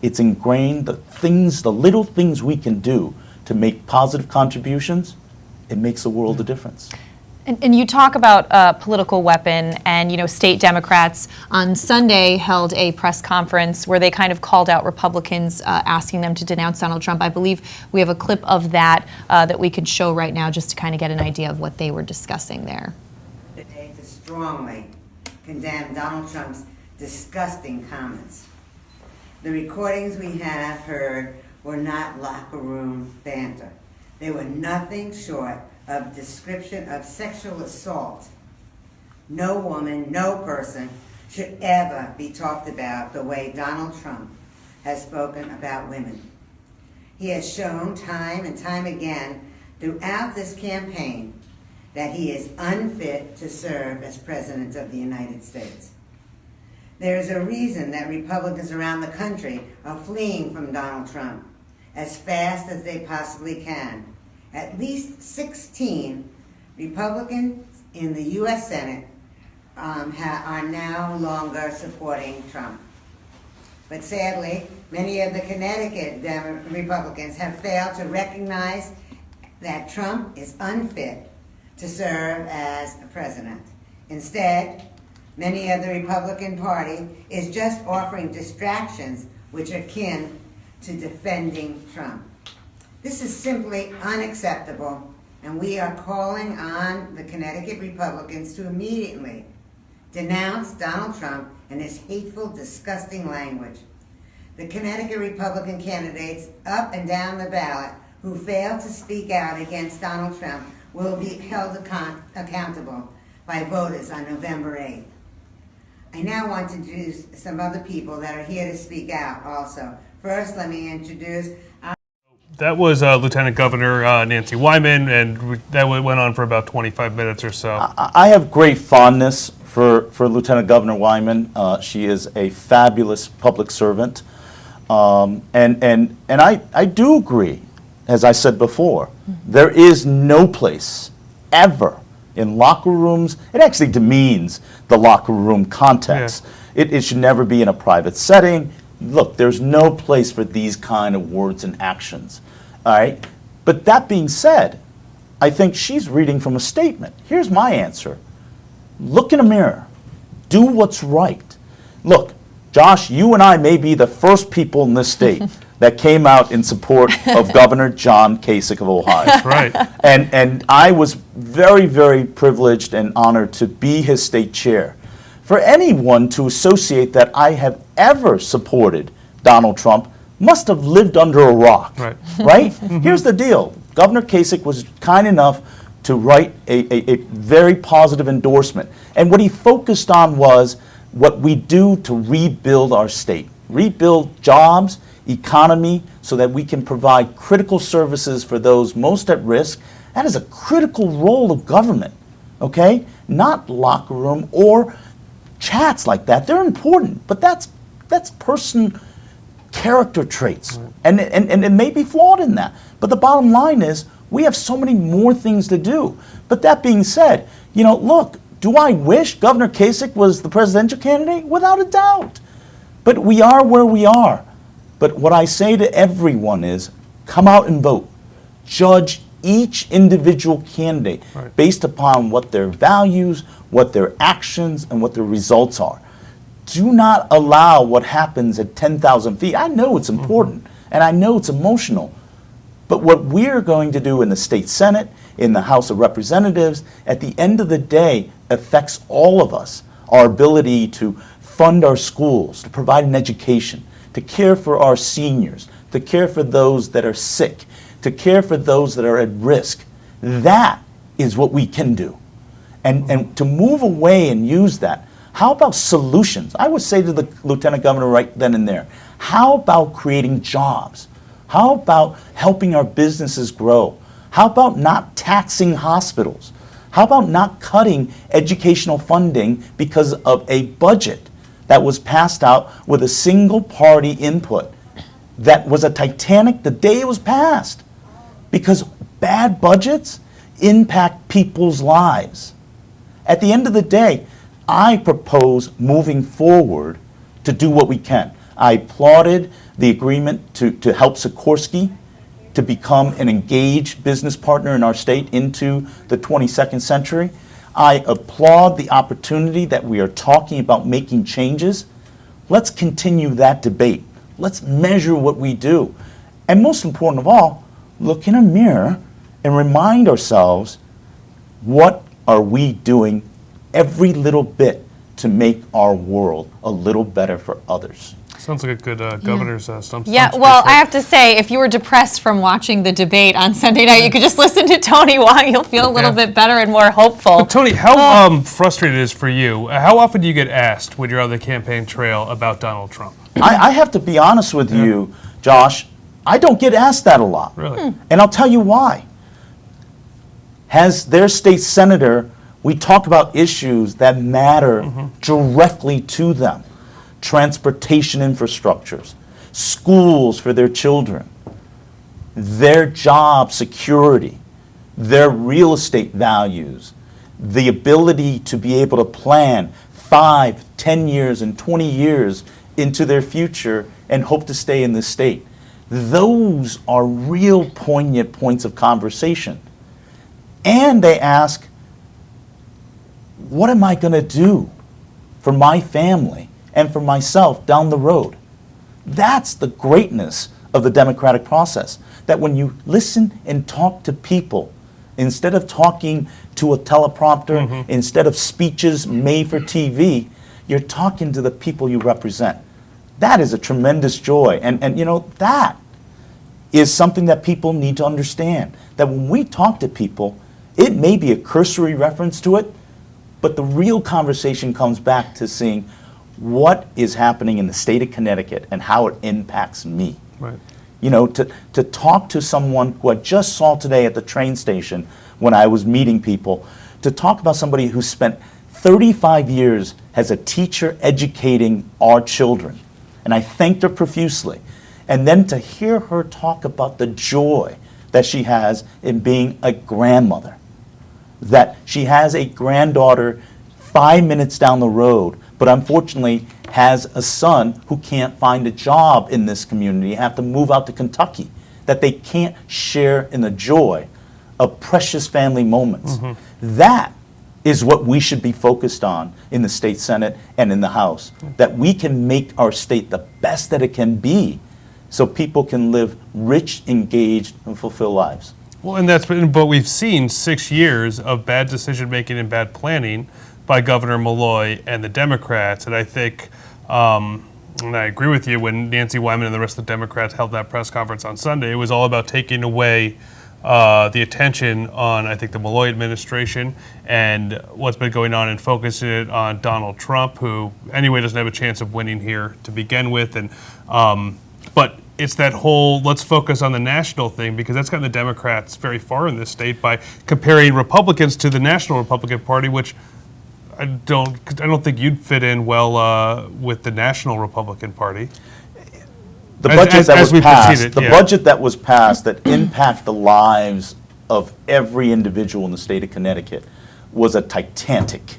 [SPEAKER 7] It's ingrained, the little things we can do to make positive contributions, it makes the world a difference.
[SPEAKER 1] And you talk about a political weapon, and you know, state Democrats on Sunday held a press conference where they kind of called out Republicans, asking them to denounce Donald Trump. I believe we have a clip of that that we could show right now just to kind of get an idea of what they were discussing there.
[SPEAKER 8] Today to strongly condemn Donald Trump's disgusting comments. The recordings we have heard were not locker room banter. They were nothing short of description of sexual assault. No woman, no person should ever be talked about the way Donald Trump has spoken about women. He has shown time and time again throughout this campaign that he is unfit to serve as President of the United States. There is a reason that Republicans around the country are fleeing from Donald Trump as fast as they possibly can. At least 16 Republicans in the U.S. Senate are now longer supporting Trump. But sadly, many of the Connecticut Republicans have failed to recognize that Trump is unfit to serve as a president. Instead, many of the Republican Party is just offering distractions which are akin to defending Trump. This is simply unacceptable, and we are calling on the Connecticut Republicans to immediately denounce Donald Trump and his hateful, disgusting language. The Connecticut Republican candidates up and down the ballot who fail to speak out against Donald Trump will be held accountable by voters on November 8th. I now want to introduce some other people that are here to speak out also. First, let me introduce
[SPEAKER 2] That was Lieutenant Governor Nancy Wyman, and that went on for about 25 minutes or so.
[SPEAKER 7] I have great fondness for Lieutenant Governor Wyman. She is a fabulous public servant. And I do agree, as I said before, there is no place ever in locker rooms. It actually demeans the locker room context. Yeah. It should never be in a private setting. Look, there's no place for these kind of words and actions. All right? But that being said, I think she's reading from a statement. Here's my answer. Look in a mirror. Do what's right. Look, Josh, you and I may be the first people in this state that came out in support of Governor John Kasich of Ohio.
[SPEAKER 2] That's right.
[SPEAKER 7] And I was very, very privileged and honored to be his state chair For anyone to associate that I have ever supported Donald Trump must have lived under a rock, right? Here's the deal. Governor Kasich was kind enough to write a very positive endorsement. And what he focused on was what we do to rebuild our state, rebuild jobs, economy, so that we can provide critical services for those most at risk. That is a critical role of government, okay? Not locker room or chats like that. They're important, but that's person character traits, and it may be flawed in that. But the bottom line is we have so many more things to do. But that being said, look, do I wish Governor Kasich was the presidential candidate? Without a doubt. But we are where we are. But what I say to everyone is come out and vote. Judge each individual candidate based upon what their values, what their actions, and what their results are. Do not allow what happens at 10,000 feet. I know it's important, and I know it's emotional. But what we're going to do in the state Senate, in the House of Representatives, at the end of the day, affects all of us. Our ability to fund our schools, to provide an education, to care for our seniors, to care for those that are sick, to care for those that are at risk. That is what we can do. And to move away and use that, how about solutions? I would say to the Lieutenant Governor right then and there, how about creating jobs? How about helping our businesses grow? How about not taxing hospitals? How about not cutting educational funding because of a budget that was passed out with a single party input that was a Titanic the day it was passed? Because bad budgets impact people's lives. At the end of the day, I propose moving forward to do what we can. I applauded the agreement to help Sikorsky to become an engaged business partner in our state into the 22nd century. I applaud the opportunity that we are talking about making changes. Let's continue that debate. Let's measure what we do. And most important of all, look in a mirror and remind ourselves, what are we doing every little bit to make our world a little better for others?
[SPEAKER 2] Sounds like a good governor's stump.
[SPEAKER 1] Yeah, well, I have to say, if you were depressed from watching the debate on Sunday night, you could just listen to Tony Wong. You'll feel a little bit better and more hopeful.
[SPEAKER 2] But Tony, how frustrated it is for you? How often do you get asked when you're on the campaign trail about Donald Trump?
[SPEAKER 7] I have to be honest with you, Josh. I don't get asked that a lot.
[SPEAKER 2] Really?
[SPEAKER 7] And I'll tell you why. As their state senator, we talk about issues that matter directly to them. Transportation infrastructures, schools for their children, their job security, their real estate values, the ability to be able to plan 5, 10 years, and 20 years into their future and hope to stay in this state. Those are real poignant points of conversation. And they ask, what am I going to do for my family and for myself down the road? That's the greatness of the democratic process. That when you listen and talk to people, instead of talking to a teleprompter, instead of speeches made for TV, you're talking to the people you represent. That is a tremendous joy. And that is something that people need to understand. That when we talk to people, it may be a cursory reference to it, but the real conversation comes back to seeing what is happening in the state of Connecticut and how it impacts me.
[SPEAKER 2] Right.
[SPEAKER 7] To talk to someone who I just saw today at the train station when I was meeting people, to talk about somebody who spent 35 years as a teacher educating our children. And I thanked her profusely. And then to hear her talk about the joy that she has in being a grandmother, that she has a granddaughter 5 minutes down the road, but unfortunately has a son who can't find a job in this community, have to move out to Kentucky, that they can't share in the joy of precious family moments. That is what we should be focused on in the state Senate and in the House, that we can make our state the best that it can be so people can live rich, engaged, and fulfill lives.
[SPEAKER 2] Well, but we've seen 6 years of bad decision making and bad planning by Governor Malloy and the Democrats. And I think, and I agree with you, when Nancy Wyman and the rest of the Democrats held that press conference on Sunday, it was all about taking away the attention on, I think, the Malloy administration and what's been going on, and focusing it on Donald Trump, who anyway doesn't have a chance of winning here to begin with. And but it's that whole let's focus on the national thing, because that's gotten the Democrats very far in this state by comparing Republicans to the National Republican Party, which I don't think you'd fit in well with the National Republican Party.
[SPEAKER 7] The budget that was passed,
[SPEAKER 2] proceeded,
[SPEAKER 7] the
[SPEAKER 2] yeah.
[SPEAKER 7] budget that was passed that impact the lives of every individual in the state of Connecticut was a titanic.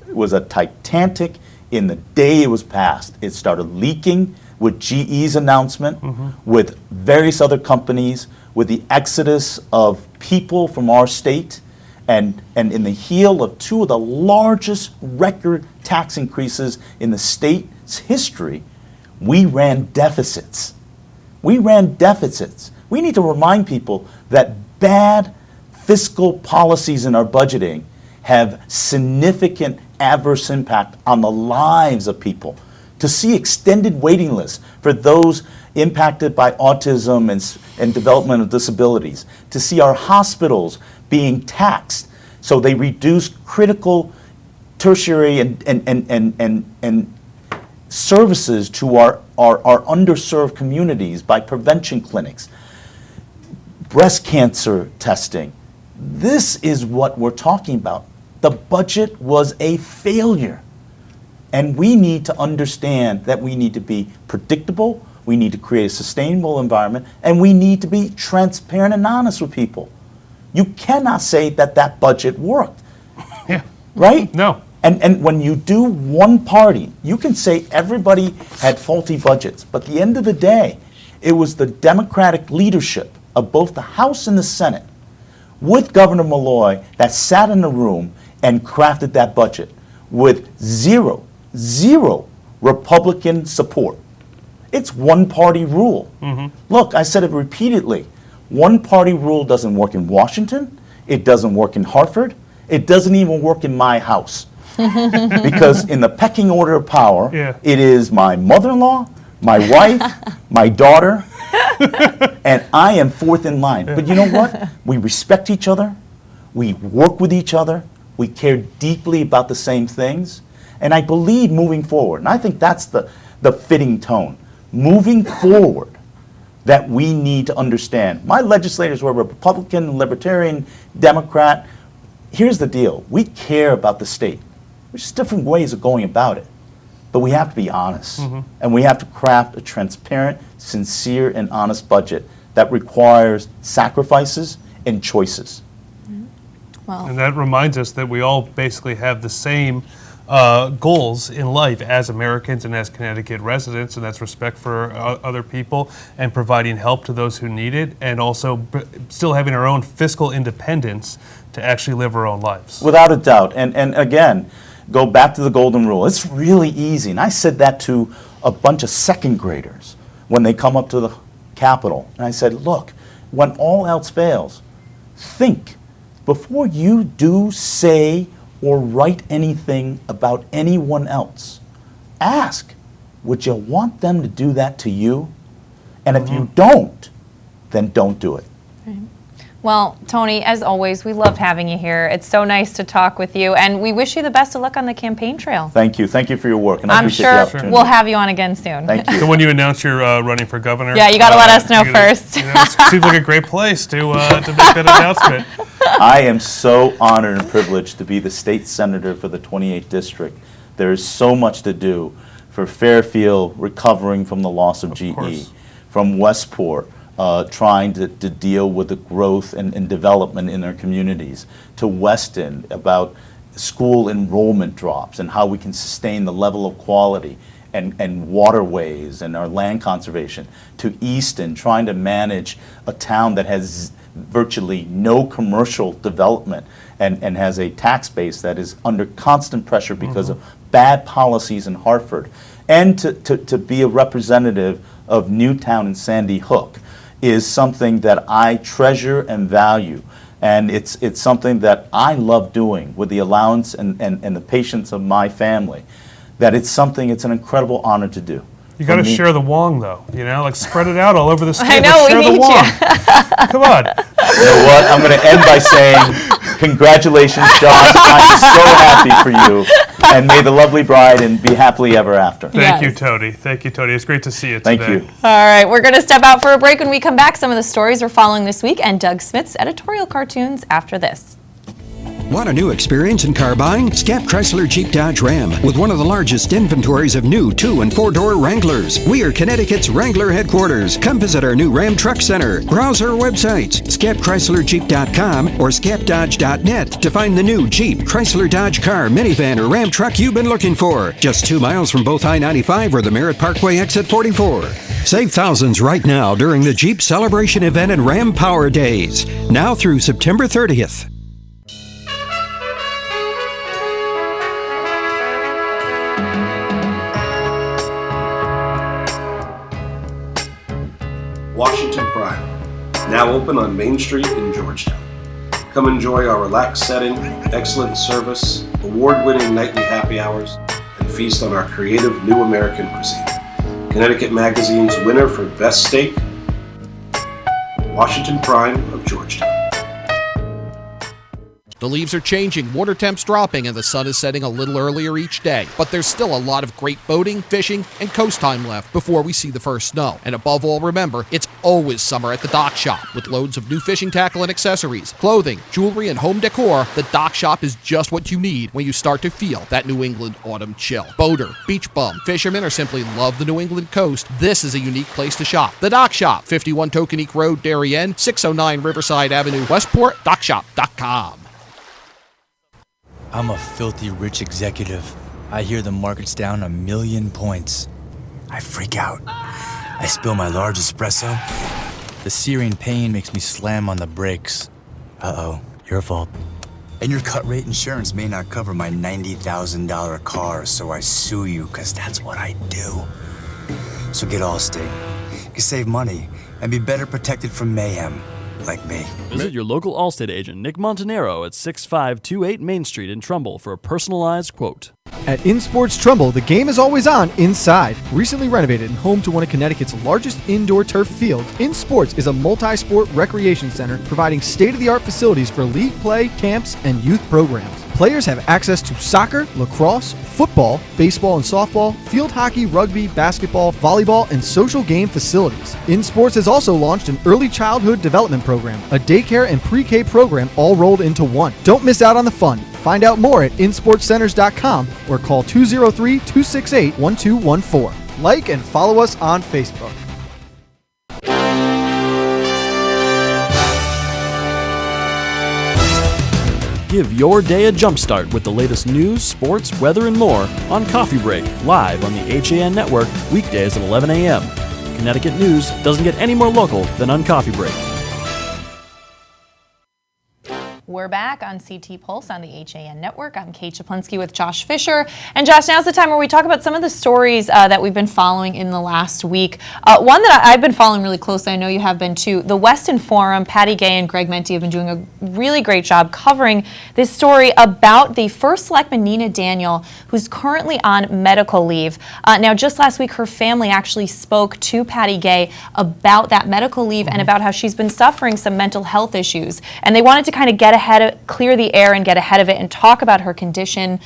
[SPEAKER 7] It was a titanic in the day it was passed. It started leaking with GE's announcement, with various other companies, with the exodus of people from our state, and in the heel of two of the largest record tax increases in the state's history. We ran deficits. We ran deficits. We need to remind people that bad fiscal policies in our budgeting have significant adverse impact on the lives of people. To see extended waiting lists for those impacted by autism and developmental disabilities, to see our hospitals being taxed so they reduce critical tertiary and services to our underserved communities by prevention clinics, breast cancer testing. This is what we're talking about. The budget was a failure. And we need to understand that we need to be predictable, we need to create a sustainable environment, and we need to be transparent and honest with people. You cannot say that that budget worked.
[SPEAKER 2] Yeah.
[SPEAKER 7] Right?
[SPEAKER 2] No.
[SPEAKER 7] And when you do one party, you can say everybody had faulty budgets. But at the end of the day, it was the Democratic leadership of both the House and the Senate with Governor Malloy that sat in the room and crafted that budget with zero Republican support. It's one-party rule. Look, I said it repeatedly. One-party rule doesn't work in Washington. It doesn't work in Hartford. It doesn't even work in my house. Because in the pecking order of power, it is my mother-in-law, my wife, my daughter, and I am fourth in line. But you know what? We respect each other. We work with each other. We care deeply about the same things. And I believe moving forward, and I think that's the fitting tone, moving forward, that we need to understand. My legislators were Republican, Libertarian, Democrat. Here's the deal. We care about the state. There's just different ways of going about it. But we have to be honest. And we have to craft a transparent, sincere, and honest budget that requires sacrifices and choices.
[SPEAKER 1] Well,
[SPEAKER 2] And that reminds us that we all basically have the same goals in life as Americans and as Connecticut residents, and that's respect for other people and providing help to those who need it, and also still having our own fiscal independence to actually live our own lives.
[SPEAKER 7] Without a doubt. And again, go back to the golden rule. It's really easy. And I said that to a bunch of second graders when they come up to the Capitol. And I said, look, when all else fails, think before you do, say, or write anything about anyone else. Ask, would you want them to do that to you? And if you don't, then don't do it.
[SPEAKER 1] well, Tony, as always, we love having you here. It's so nice to talk with you, and we wish you the best of luck on the campaign trail.
[SPEAKER 7] Thank you. Thank you for your work, and I
[SPEAKER 1] I'm
[SPEAKER 7] appreciate the
[SPEAKER 1] sure
[SPEAKER 7] opportunity.
[SPEAKER 1] we'll have you on again soon.
[SPEAKER 7] Thank you.
[SPEAKER 2] So when you announce you're running for governor,
[SPEAKER 1] Yeah, you gotta let us know first.
[SPEAKER 2] It seems like a great place to make that announcement.
[SPEAKER 7] I am so honored and privileged to be the state senator for the 28th district. There is so much to do for Fairfield recovering from the loss of GE,
[SPEAKER 2] course.
[SPEAKER 7] from Westport trying to deal with the growth and development in their communities, to Weston about school enrollment drops and how we can sustain the level of quality and waterways and our land conservation, to Easton trying to manage a town that has virtually no commercial development and has a tax base that is under constant pressure because of bad policies in Hartford, and to be a representative of Newtown and Sandy Hook is something that I treasure and value. And it's something that I love doing with the allowance and the patience of my family, that it's an incredible honor to do.
[SPEAKER 2] You got to share the wong, though. Like spread it out all over the skin.
[SPEAKER 1] I know,
[SPEAKER 2] share
[SPEAKER 1] we
[SPEAKER 2] the
[SPEAKER 1] need
[SPEAKER 2] wong.
[SPEAKER 1] you.
[SPEAKER 2] Come on.
[SPEAKER 7] You know what? I'm going to end by saying, congratulations, Josh. I'm so happy for you. And may the lovely bride and be happily ever after.
[SPEAKER 2] Thank you, Tony. Thank you, Tony. It's great to see you today.
[SPEAKER 7] Thank you.
[SPEAKER 1] All right, we're going to step out for a break. When we come back, some of the stories we're following this week and Doug Smith's editorial cartoons after this.
[SPEAKER 9] Want a new experience in car buying? Scap Chrysler Jeep Dodge Ram with one of the largest inventories of new 2- and 4-door Wranglers. We are Connecticut's Wrangler headquarters. Come visit our new Ram Truck Center. Browse our websites, scapchryslerjeep.com or scapdodge.net to find the new Jeep, Chrysler Dodge car, minivan, or Ram truck you've been looking for. Just 2 miles from both I-95 or the Merritt Parkway exit 44. Save thousands right now during the Jeep Celebration event and Ram Power Days. Now through September 30th.
[SPEAKER 10] Washington Prime, now open on Main Street in Georgetown. Come enjoy our relaxed setting, excellent service, award-winning nightly happy hours, and feast on our creative new American cuisine. Connecticut Magazine's winner for Best Steak, Washington Prime of Georgetown.
[SPEAKER 11] The leaves are changing, water temps dropping, and the sun is setting a little earlier each day. But there's still a lot of great boating, fishing, and coast time left before we see the first snow. And above all, remember, it's always summer at the Dock Shop. With loads of new fishing tackle and accessories, clothing, jewelry, and home decor, the Dock Shop is just what you need when you start to feel that New England autumn chill. Boater, beach bum, fisherman, or simply love the New England coast, this is a unique place to shop. The Dock Shop, 51 Tokenique Road, Darien, 609 Riverside Avenue, Westport, dockshop.com.
[SPEAKER 12] I'm a filthy rich executive. I hear the market's down 1,000,000 points. I freak out. I spill my large espresso. The searing pain makes me slam on the brakes. Uh-oh, your fault. And your cut rate insurance may not cover my $90,000 car, so I sue you, because that's what I do. So get Allstate. You can save money and be better protected from mayhem. Like me.
[SPEAKER 6] Visit your local Allstate agent, Nick Montanero, at 6528 Main Street in Trumbull for a personalized quote.
[SPEAKER 13] At InSports Trumbull, the game is always on inside. Recently renovated and home to one of Connecticut's largest indoor turf fields, InSports is a multi-sport recreation center providing state-of-the-art facilities for league play, camps, and youth programs. Players have access to soccer, lacrosse, football, baseball and softball, field hockey, rugby, basketball, volleyball, and social game facilities. InSports has also launched an early childhood development program, a daycare and pre-K program all rolled into one. Don't miss out on the fun. Find out more at insportscenters.com or call 203-268-1214. Like and follow us on Facebook.
[SPEAKER 6] Give your day a jumpstart with the latest news, sports, weather, and more on Coffee Break, live on the HAN Network, weekdays at 11 a.m. Connecticut news doesn't get any more local than on Coffee Break.
[SPEAKER 1] We're back on CT Pulse on the HAN Network. I'm Kate Czaplinski with Josh Fisher. And Josh, now's the time where we talk about some of the stories that we've been following in the last week. One that I've been following really closely, I know you have been too, the Weston Forum, Patty Gay and Greg Menti have been doing a really great job covering this story about the First Selectman Nina Daniel, who's currently on medical leave. Now, just last week, her family actually spoke to Patty Gay about that medical leave and about how she's been suffering some mental health issues. And they wanted to kind of clear the air and get ahead of it and talk about her condition,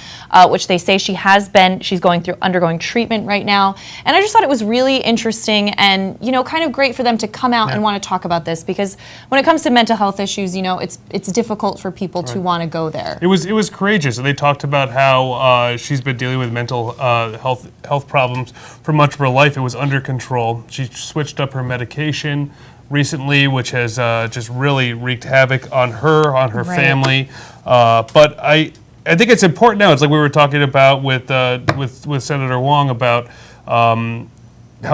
[SPEAKER 1] which they say she's undergoing treatment right now. And I just thought it was really interesting and, kind of great for them to come out and want to talk about this, because when it comes to mental health issues, it's difficult for people to want to go there.
[SPEAKER 2] It was courageous, and they talked about how she's been dealing with mental health problems for much of her life. It was under control. She switched up her medication recently, which has just really wreaked havoc on her,
[SPEAKER 1] Right.
[SPEAKER 2] family. But I think it's important now. It's like we were talking about with Senator Wong about how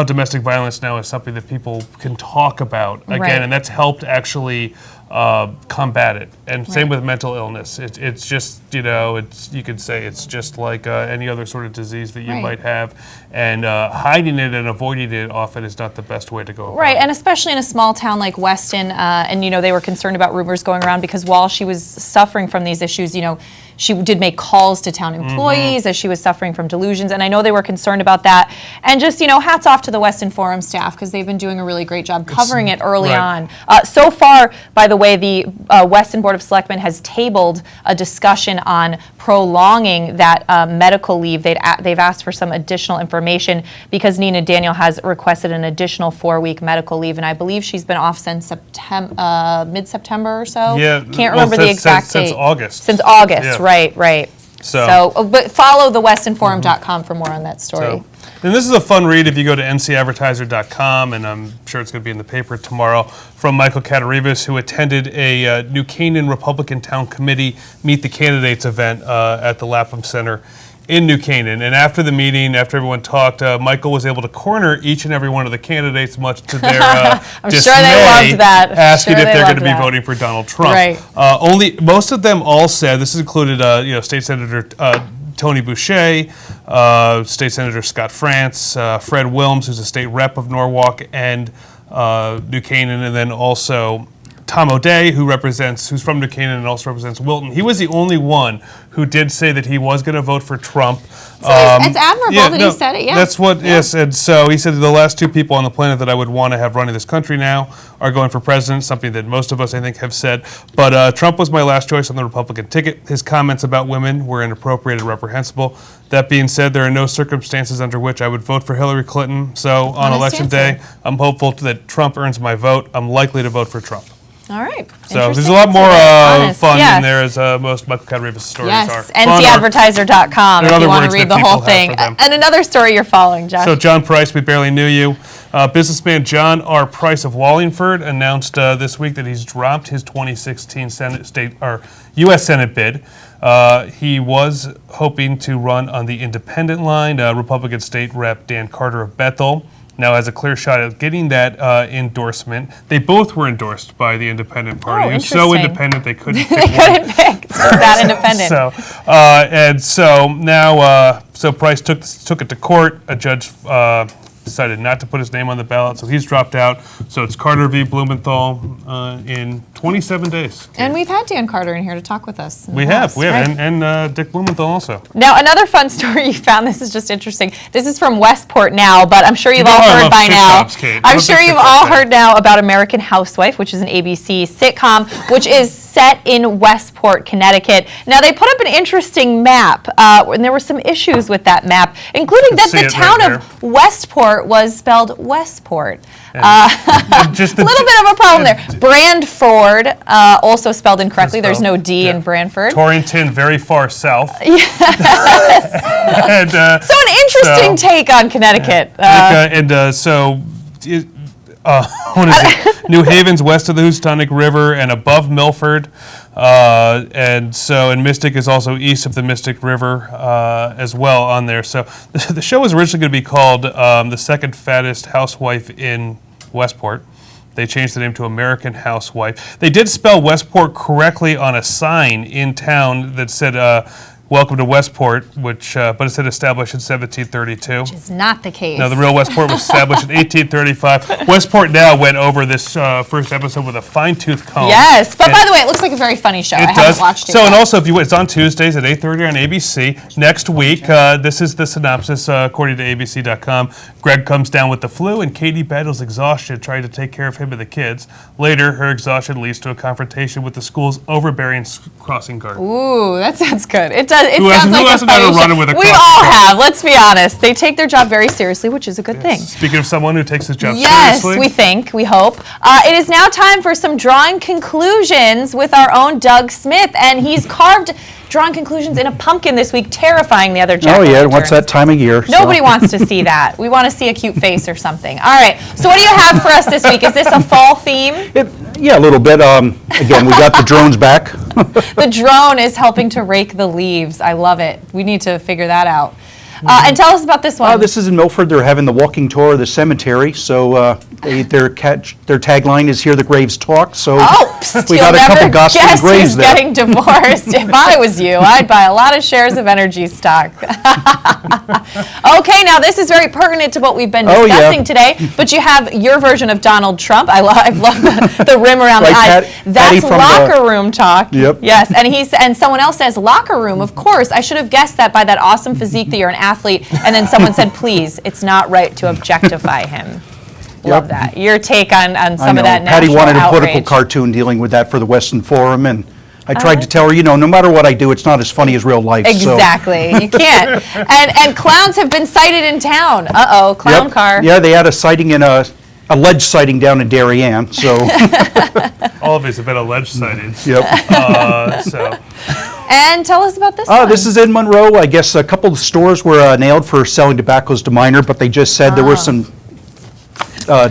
[SPEAKER 2] domestic violence now is something that people can talk about again,
[SPEAKER 1] Right.
[SPEAKER 2] and that's helped actually combat it. And same with mental illness. It's just, you could say it's just like any other sort of disease that you might have. And hiding it and avoiding it often is not the best way to go about it.
[SPEAKER 1] And especially in a small town like Weston, and they were concerned about rumors going around because while she was suffering from these issues, she did make calls to town employees as she was suffering from delusions, and I know they were concerned about that. And just, hats off to the Weston Forum staff because they've been doing a really great job covering it early on. So far, by the way, the Weston Board of Selectmen has tabled a discussion on prolonging that medical leave. They've asked for some additional information because Nina Daniel has requested an additional 4-week medical leave, and I believe she's been off since mid-September or so.
[SPEAKER 2] Yeah,
[SPEAKER 1] can't remember the exact date.
[SPEAKER 2] Since August.
[SPEAKER 1] Since August,
[SPEAKER 2] Yeah.
[SPEAKER 1] right. But follow the WestonForum.com for more on that story.
[SPEAKER 2] And this is a fun read if you go to ncadvertiser.com, and I'm sure it's going to be in the paper tomorrow, from Michael Katarivas, who attended a New Canaan Republican Town Committee Meet the Candidates event at the Lapham Center in New Canaan. And after the meeting, after everyone talked, Michael was able to corner each and every one of the candidates, much to their
[SPEAKER 1] I'm
[SPEAKER 2] dismay,
[SPEAKER 1] sure they loved that.
[SPEAKER 2] asking if they're going to be voting for Donald Trump.
[SPEAKER 1] Right.
[SPEAKER 2] Most of them all said, this included State Senator Tony Boucher, State Senator Scott France, Fred Wilms, who's a state rep of Norwalk and New Canaan, and then also Tom O'Day, who's from New Canaan and also represents Wilton. He was the only one who did say that he was going to vote for Trump.
[SPEAKER 1] So it's admirable that he said it,
[SPEAKER 2] That's what, yes. And so he said the last two people on the planet that I would want to have running this country now are going for president, something that most of us, I think, have said. But Trump was my last choice on the Republican ticket. His comments about women were inappropriate and reprehensible. That being said, there are no circumstances under which I would vote for Hillary Clinton. So on election day, I'm hopeful that Trump earns my vote. I'm likely to vote for Trump.
[SPEAKER 1] All right.
[SPEAKER 2] So there's a lot more fun in there, as most Michael Katarivas stories are.
[SPEAKER 1] Yes, ncadvertiser.com if you want to read the whole thing. And another story you're following, Josh.
[SPEAKER 2] So John Price, we barely knew you. Businessman John R. Price of Wallingford announced this week that he's dropped his 2016 U.S. Senate bid. He was hoping to run on the independent line. Republican State Rep Dan Carter of Bethel now has a clear shot at getting that endorsement. They both were endorsed by the Independent Party.
[SPEAKER 1] Oh,
[SPEAKER 2] so independent they couldn't pick
[SPEAKER 1] they couldn't pick. That independent.
[SPEAKER 2] So now Price took it to court. A judge decided not to put his name on the ballot, so he's dropped out. So it's Carter v. Blumenthal in 27 days.
[SPEAKER 1] And we've had Dan Carter in here to talk with us.
[SPEAKER 2] We have, and Dick Blumenthal also.
[SPEAKER 1] Now, another fun story you found, this is just interesting. This is from Westport now, but I'm sure you've all heard by now. I'm sure you've all heard now about American Housewife, which is an ABC sitcom, which is set in Westport, Connecticut. Now, they put up an interesting map, and there were some issues with that map, including that the town of Westport was spelled Westport.
[SPEAKER 2] Just
[SPEAKER 1] a little bit of a problem there. Brandford, also spelled incorrectly. There's no D in Brantford.
[SPEAKER 2] Torrington, very far south.
[SPEAKER 1] Yes.
[SPEAKER 2] And,
[SPEAKER 1] so an interesting take on Connecticut.
[SPEAKER 2] What is it? New Haven's west of the Houstonic River and above Milford. And Mystic is also east of the Mystic River as well on there. So the show was originally going to be called The Second Fattest Housewife in Westport. They changed the name to American Housewife. They did spell Westport correctly on a sign in town that said, "Welcome to Westport," but it said established in 1732.
[SPEAKER 1] Which is not the case.
[SPEAKER 2] No, the real Westport was established in 1835. Westport now went over this first episode with a fine-tooth comb.
[SPEAKER 1] Yes, but by the way, it looks like a very funny show. I haven't watched it yet.
[SPEAKER 2] And also, it's on Tuesdays at 8:30 on ABC. Next week, this is the synopsis according to ABC.com. Greg comes down with the flu, and Katie battles exhaustion trying to take care of him and the kids. Later, her exhaustion leads to a confrontation with the school's overbearing crossing guard.
[SPEAKER 1] Ooh, that sounds good. It does. It
[SPEAKER 2] who
[SPEAKER 1] sounds like
[SPEAKER 2] hasn't
[SPEAKER 1] a funny
[SPEAKER 2] ever
[SPEAKER 1] show.
[SPEAKER 2] run with a
[SPEAKER 1] We
[SPEAKER 2] crossing
[SPEAKER 1] all
[SPEAKER 2] guard?
[SPEAKER 1] have. Let's be honest. They take their job very seriously, which is a good thing.
[SPEAKER 2] Speaking of someone who takes his job
[SPEAKER 1] Yes,
[SPEAKER 2] seriously.
[SPEAKER 1] we think, we hope. It is now time for some drawing conclusions with our own Doug Smith, and he's carved drawing conclusions in a pumpkin this week, terrifying the other jack-o'-lanterns.
[SPEAKER 14] Oh yeah, what's that time of year?
[SPEAKER 1] Nobody wants to see that. We want to see a cute face or something. All right, so what do you have for us this week? Is this a fall theme?
[SPEAKER 14] Yeah, a little bit. Again, we got the drones back.
[SPEAKER 1] The drone is helping to rake the leaves. I love it. We need to figure that out. And tell us about this one.
[SPEAKER 14] This is in Milford. They're having the walking tour of the cemetery. So their tagline is "Here the graves talk." So
[SPEAKER 1] Ghost.
[SPEAKER 14] We
[SPEAKER 1] You'll
[SPEAKER 14] got a couple
[SPEAKER 1] never
[SPEAKER 14] Gosling
[SPEAKER 1] guess
[SPEAKER 14] Grays
[SPEAKER 1] who's
[SPEAKER 14] there.
[SPEAKER 1] getting divorced. If I was you, I'd buy a lot of shares of energy stock. Okay, now this is very pertinent to what we've been discussing today, but you have your version of Donald Trump. I love the rim around the eyes. That's locker room talk.
[SPEAKER 14] Yep.
[SPEAKER 1] Yes, and someone else says locker room. Of course, I should have guessed that by that awesome physique that you're an athlete. And then someone said, please, it's not right to objectify him. Love that. Your take on some of that national
[SPEAKER 14] Patty wanted a political
[SPEAKER 1] outrage.
[SPEAKER 14] cartoon dealing with that for the Western Forum, and I tried to tell her, no matter what I do, it's not as funny as real life.
[SPEAKER 1] Exactly. You can't. And clowns have been sighted in town. Uh-oh, clown car.
[SPEAKER 14] Yeah, they had a sighting in alleged sighting down in Darien, so.
[SPEAKER 2] All of these have been alleged sightings.
[SPEAKER 14] Yep.
[SPEAKER 1] And tell us about this one.
[SPEAKER 14] This is in Monroe. I guess a couple of stores were nailed for selling tobaccos to minor, but they just said there were some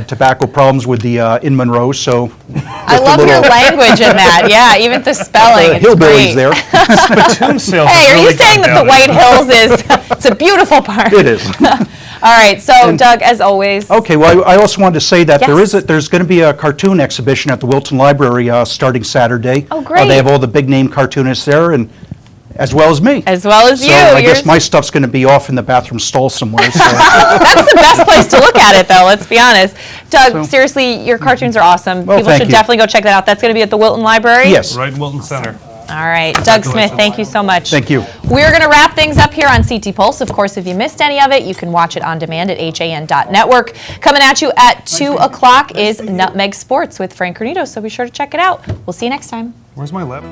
[SPEAKER 14] tobacco problems with the in Monroe, so.
[SPEAKER 1] I love your language in that. Yeah, even the spelling. It's
[SPEAKER 14] hillbillies
[SPEAKER 1] great.
[SPEAKER 14] there.
[SPEAKER 2] Spittoon sales.
[SPEAKER 1] Hey, are
[SPEAKER 2] really
[SPEAKER 1] you saying that the White Hills it's a beautiful park?
[SPEAKER 14] It is.
[SPEAKER 1] All right, so Doug, as always.
[SPEAKER 14] Okay, well, I also wanted to say that
[SPEAKER 1] Yes.
[SPEAKER 14] there's going to be a cartoon exhibition at the Wilton Library starting Saturday.
[SPEAKER 1] Oh, great.
[SPEAKER 14] They have all the big name cartoonists there, and as well as me.
[SPEAKER 1] As well as
[SPEAKER 14] So
[SPEAKER 1] you.
[SPEAKER 14] I guess my stuff's going to be off in the bathroom stall somewhere. So.
[SPEAKER 1] That's the best place to look at it, though, let's be honest. Doug, seriously, your cartoons are awesome.
[SPEAKER 14] Well,
[SPEAKER 1] People
[SPEAKER 14] thank
[SPEAKER 1] should
[SPEAKER 14] you.
[SPEAKER 1] definitely go check that out. That's going to be at the Wilton Library?
[SPEAKER 14] Yes.
[SPEAKER 2] Right in Wilton Center.
[SPEAKER 1] All right. Doug Smith, thank you so much.
[SPEAKER 14] Thank you.
[SPEAKER 1] We're going to wrap things up here on CT Pulse. Of course, if you missed any of it, you can watch it on demand at han.network. Coming at you at 2 o'clock is Nutmeg Sports with Frank Cornito, so be sure to check it out. We'll see you next time.
[SPEAKER 2] Where's my lap?